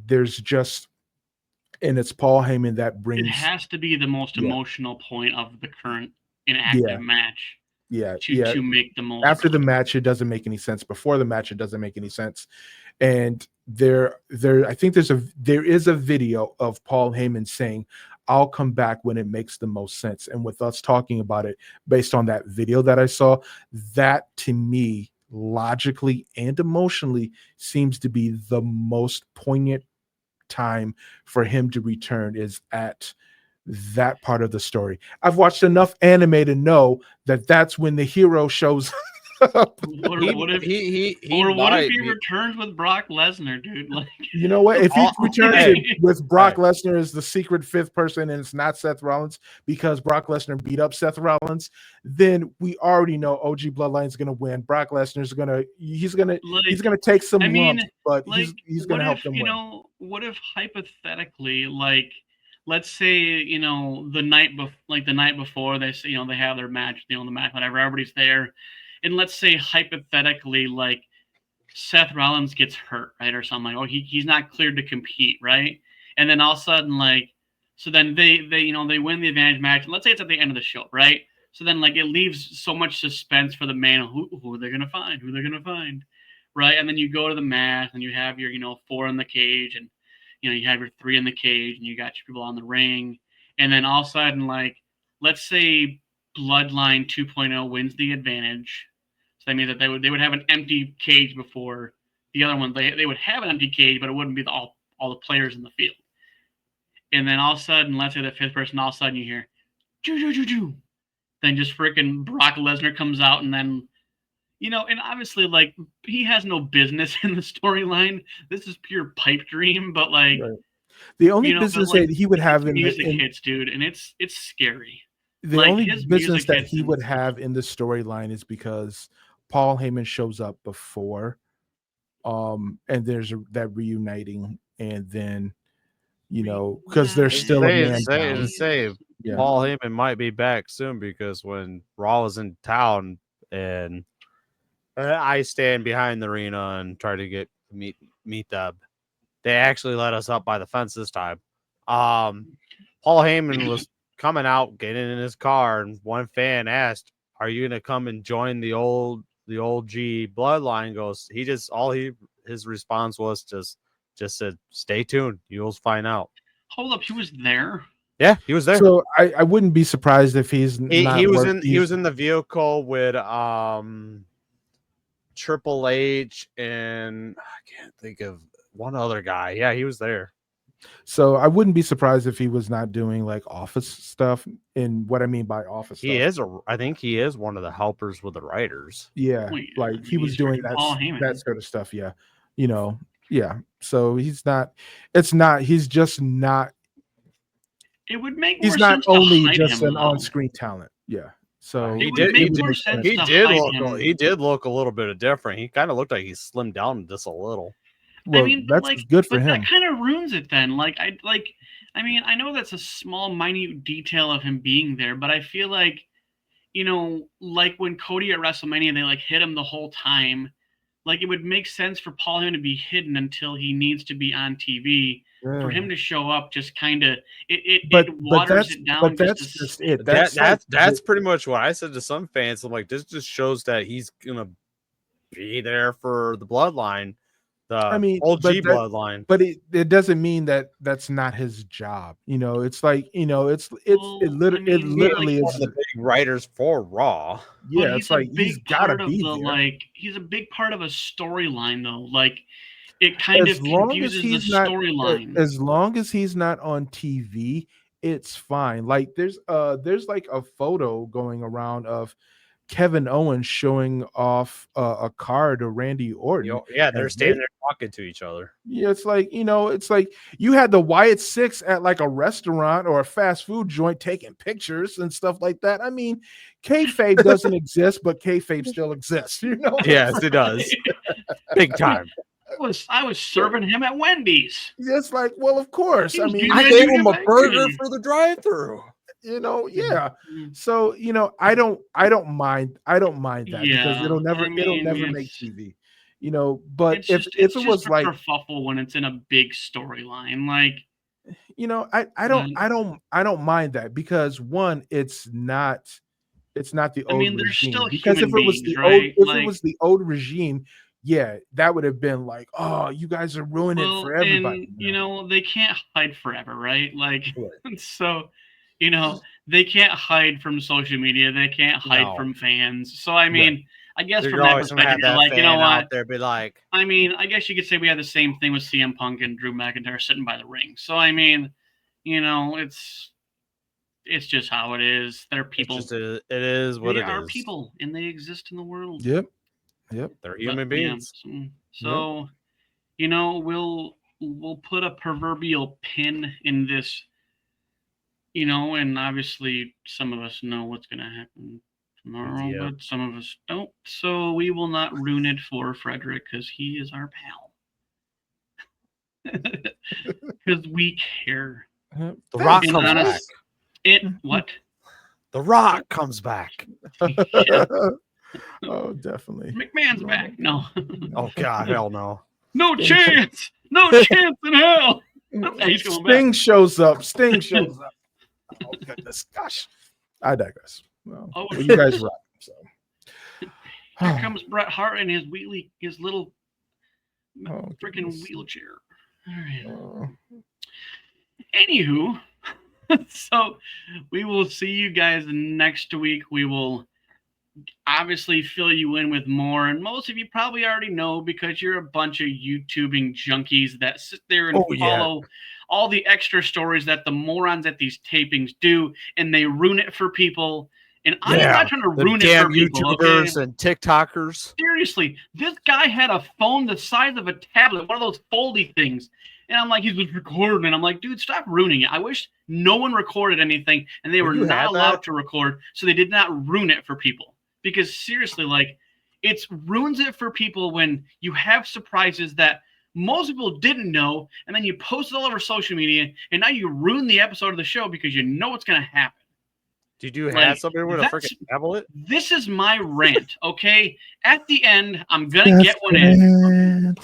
There's just, and it's Paul Heyman that brings. It has to be the most emotional point of the current inactive match. To make the most. After the match, it doesn't make any sense. Before the match, it doesn't make any sense. And I think there is a video of Paul Heyman saying, "I'll come back when it makes the most sense." And with us talking about it based on that video that I saw, that to me logically and emotionally seems to be the most poignant time for him to return is at that part of the story. I've watched enough anime to know that that's when the hero shows up. What if he returns with Brock Lesnar, dude? Like, you know what? If he returns with Brock Hey. Lesnar as the secret fifth person and it's not Seth Rollins because Brock Lesnar beat up Seth Rollins, then we already know OG Bloodline is going to win. Brock Lesnar is he's gonna take some lumps, but he's going to help them win. What if hypothetically, like, let's say, the night before they say, they have their match, the match, whatever, everybody's there. And let's say hypothetically, like, Seth Rollins gets hurt, right? Or something like, he's not cleared to compete, right? And then all of a sudden, like, so then they win the advantage match. Let's say it's at the end of the show, right? So then, like, it leaves so much suspense for the man. Who are they going to find? Who they're going to find, right? And then you go to the match and you have your, 4 in the cage and, you have your 3 in the cage and you got your people on the ring. And then all of a sudden, like, let's say Bloodline 2.0 wins the advantage. So that means that they would have an empty cage before the other one. They would have an empty cage, but it wouldn't be all the players in the field. And then all of a sudden, let's say the fifth person, all of a sudden you hear, "Ju-ju-ju-ju." Then just freaking Brock Lesnar comes out, and then, and obviously, like, he has no business in the storyline. This is pure pipe dream, but, like, right. The only business that he would have in music hits, dude, and it's scary. The only business that he would have in the storyline is because Paul Heyman shows up before, and there's that reuniting, and then because there's still a man down. Yeah. Paul Heyman might be back soon because when Raw was in town and I stand behind the arena and try to meet them, they actually let us up by the fence this time. Paul Heyman was coming out, getting in his car, and one fan asked, "Are you gonna come and join the old G Bloodline?" Goes, his response was just said, "Stay tuned, you'll find out." Hold up, he was there. Yeah, he was there. So I wouldn't be surprised if he was in the vehicle with Triple H and I can't think of one other guy. Yeah, he was there. So I wouldn't be surprised if he was not doing like office stuff. And what I mean by office stuff, I think he is one of the helpers with the writers. Yeah, like he was doing that sort of stuff. Yeah, yeah. So he's just not. It would make he's more not sense only to just him, an though. on-screen talent. Yeah. So he did look a little bit different. He kind of looked like he slimmed down just a little. Well, that's good for him. That kind of ruins it then. I know that's a small, minute detail of him being there, but I feel like, like when Cody at WrestleMania, they like hit him the whole time. Like, it would make sense for Paul Heyman to be hidden until he needs to be on TV. Yeah. For him to show up, just kind of it waters it down. But that's just it. That's pretty much what I said to some fans. I'm like, this just shows that he's gonna be there for the Bloodline. Bloodline, but it doesn't mean that that's not his job. It's like it literally is the big writers for Raw. Yeah, it's like he's got to be there. He's a big part of a storyline, though. Like, it kind of confuses the storyline. As long as he's not on TV, it's fine. Like there's like a photo going around of Kevin Owens showing off a card to Randy Orton. Yeah, they're standing there talking to each other. Yeah, it's like you had the Wyatt Six at like a restaurant or a fast food joint taking pictures and stuff like that. I mean, kayfabe doesn't exist, but kayfabe still exists. Yes, it does. Big time. I was serving him at Wendy's. It's like, well, of course. I mean, I gave him a burger for the drive-through. Yeah. So I don't mind that because it'll never make TV. But if it was like kerfuffle when it's in a big storyline, like I don't mind that because one, it's not the old regime. Because if it was the old regime, yeah, that would have been like, oh, you guys are ruining it for everybody. And they can't hide forever, right? Like, Right. so, they can't hide from social media. They can't hide No. from fans. So, I mean, I guess You're from that always gonna perspective, have you're that like, fan you know out what? there be like, I mean, I guess you could say we had the same thing with CM Punk and Drew McIntyre sitting by the ring. So, I mean, it's just how it is. They're people. it is what They it are is. people, and they exist in the world. Yep. They're human Yeah, beings. so we'll put a proverbial pin in this, and obviously some of us know what's going to happen tomorrow, Yep. but some of us don't. So we will not ruin it for Frederick because he is our pal. Because we care. Yep. The Rock And comes back. What? The Rock comes back. Yeah. Oh, definitely. McMahon's back. No. Oh God, hell no. No chance. No chance in hell. He's going back. Sting shows up. Sting shows up. Oh goodness, gosh, I digress. Well, Oh. you guys rock. So Here comes Bret Hart in his little Oh, freaking goodness. wheelchair. All right. Oh, Anywho, so we will see you guys next week. We will obviously fill you in with more, and most of you probably already know because you're a bunch of YouTubing junkies that sit there and follow all the extra stories that the morons at these tapings do, and they ruin it for people. And I'm not trying to ruin it for people. YouTubers Okay? and TikTokers. Seriously, this guy had a phone the size of a tablet, one of those foldy things. And I'm like, he was recording. And I'm like, dude, stop ruining it. I wish no one recorded anything and they were not allowed to record. So they did not ruin it for people. Because seriously, like, it ruins it for people when you have surprises that most people didn't know. And then you post it all over social media. And now you ruin the episode of the show because you know what's going to happen. Did you have somebody with a freaking tablet? This is my rant, okay? At the end, I'm going to get one in.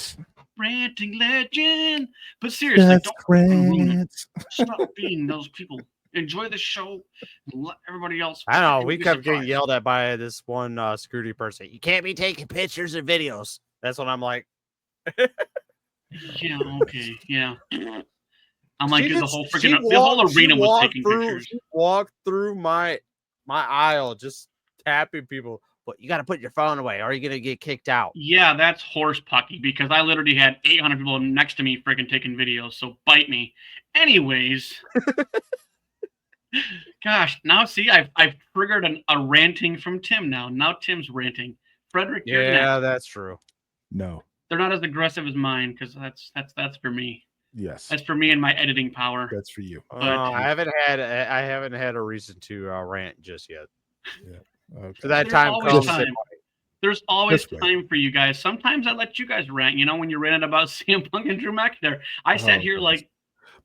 Ranting legend. But seriously, don't ruin it. Stop being those people. Enjoy the show and let everybody else. I know. We kept getting yelled at by this one security person. You can't be taking pictures and videos. That's what I'm like. Yeah, okay, yeah. I'm like, the whole arena was taking pictures. She walked through my aisle just tapping people. But you got to put your phone away or you're going to get kicked out. Yeah, that's horse pucky because I literally had 800 people next to me freaking taking videos. So bite me. Anyways. Gosh, now see, I've triggered a ranting from Tim now. Now Tim's ranting. Frederick, you're next. Yeah, that's true. No. They're not as aggressive as mine because that's for me. Yes. That's for me and my editing power. That's for you. But I haven't had a reason to rant just yet. Yeah. Okay. So that time comes. There's always time for you guys. Sometimes I let you guys rant. When you ranted about CM Punk and Drew McIntyre, I sat here like.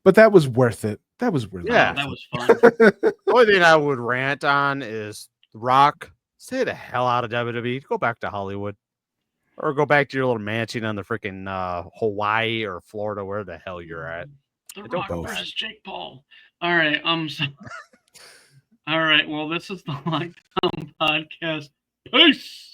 But that was worth it. That was worth it. Yeah, that was fun. The only thing I would rant on is Rock. Stay the hell out of WWE. Go back to Hollywood. Or go back to your little mansion on the freaking Hawaii or Florida, where the hell you're at. The Rock versus Jake Paul. All right. All right. Well, this is the Lockdown Podcast. Peace.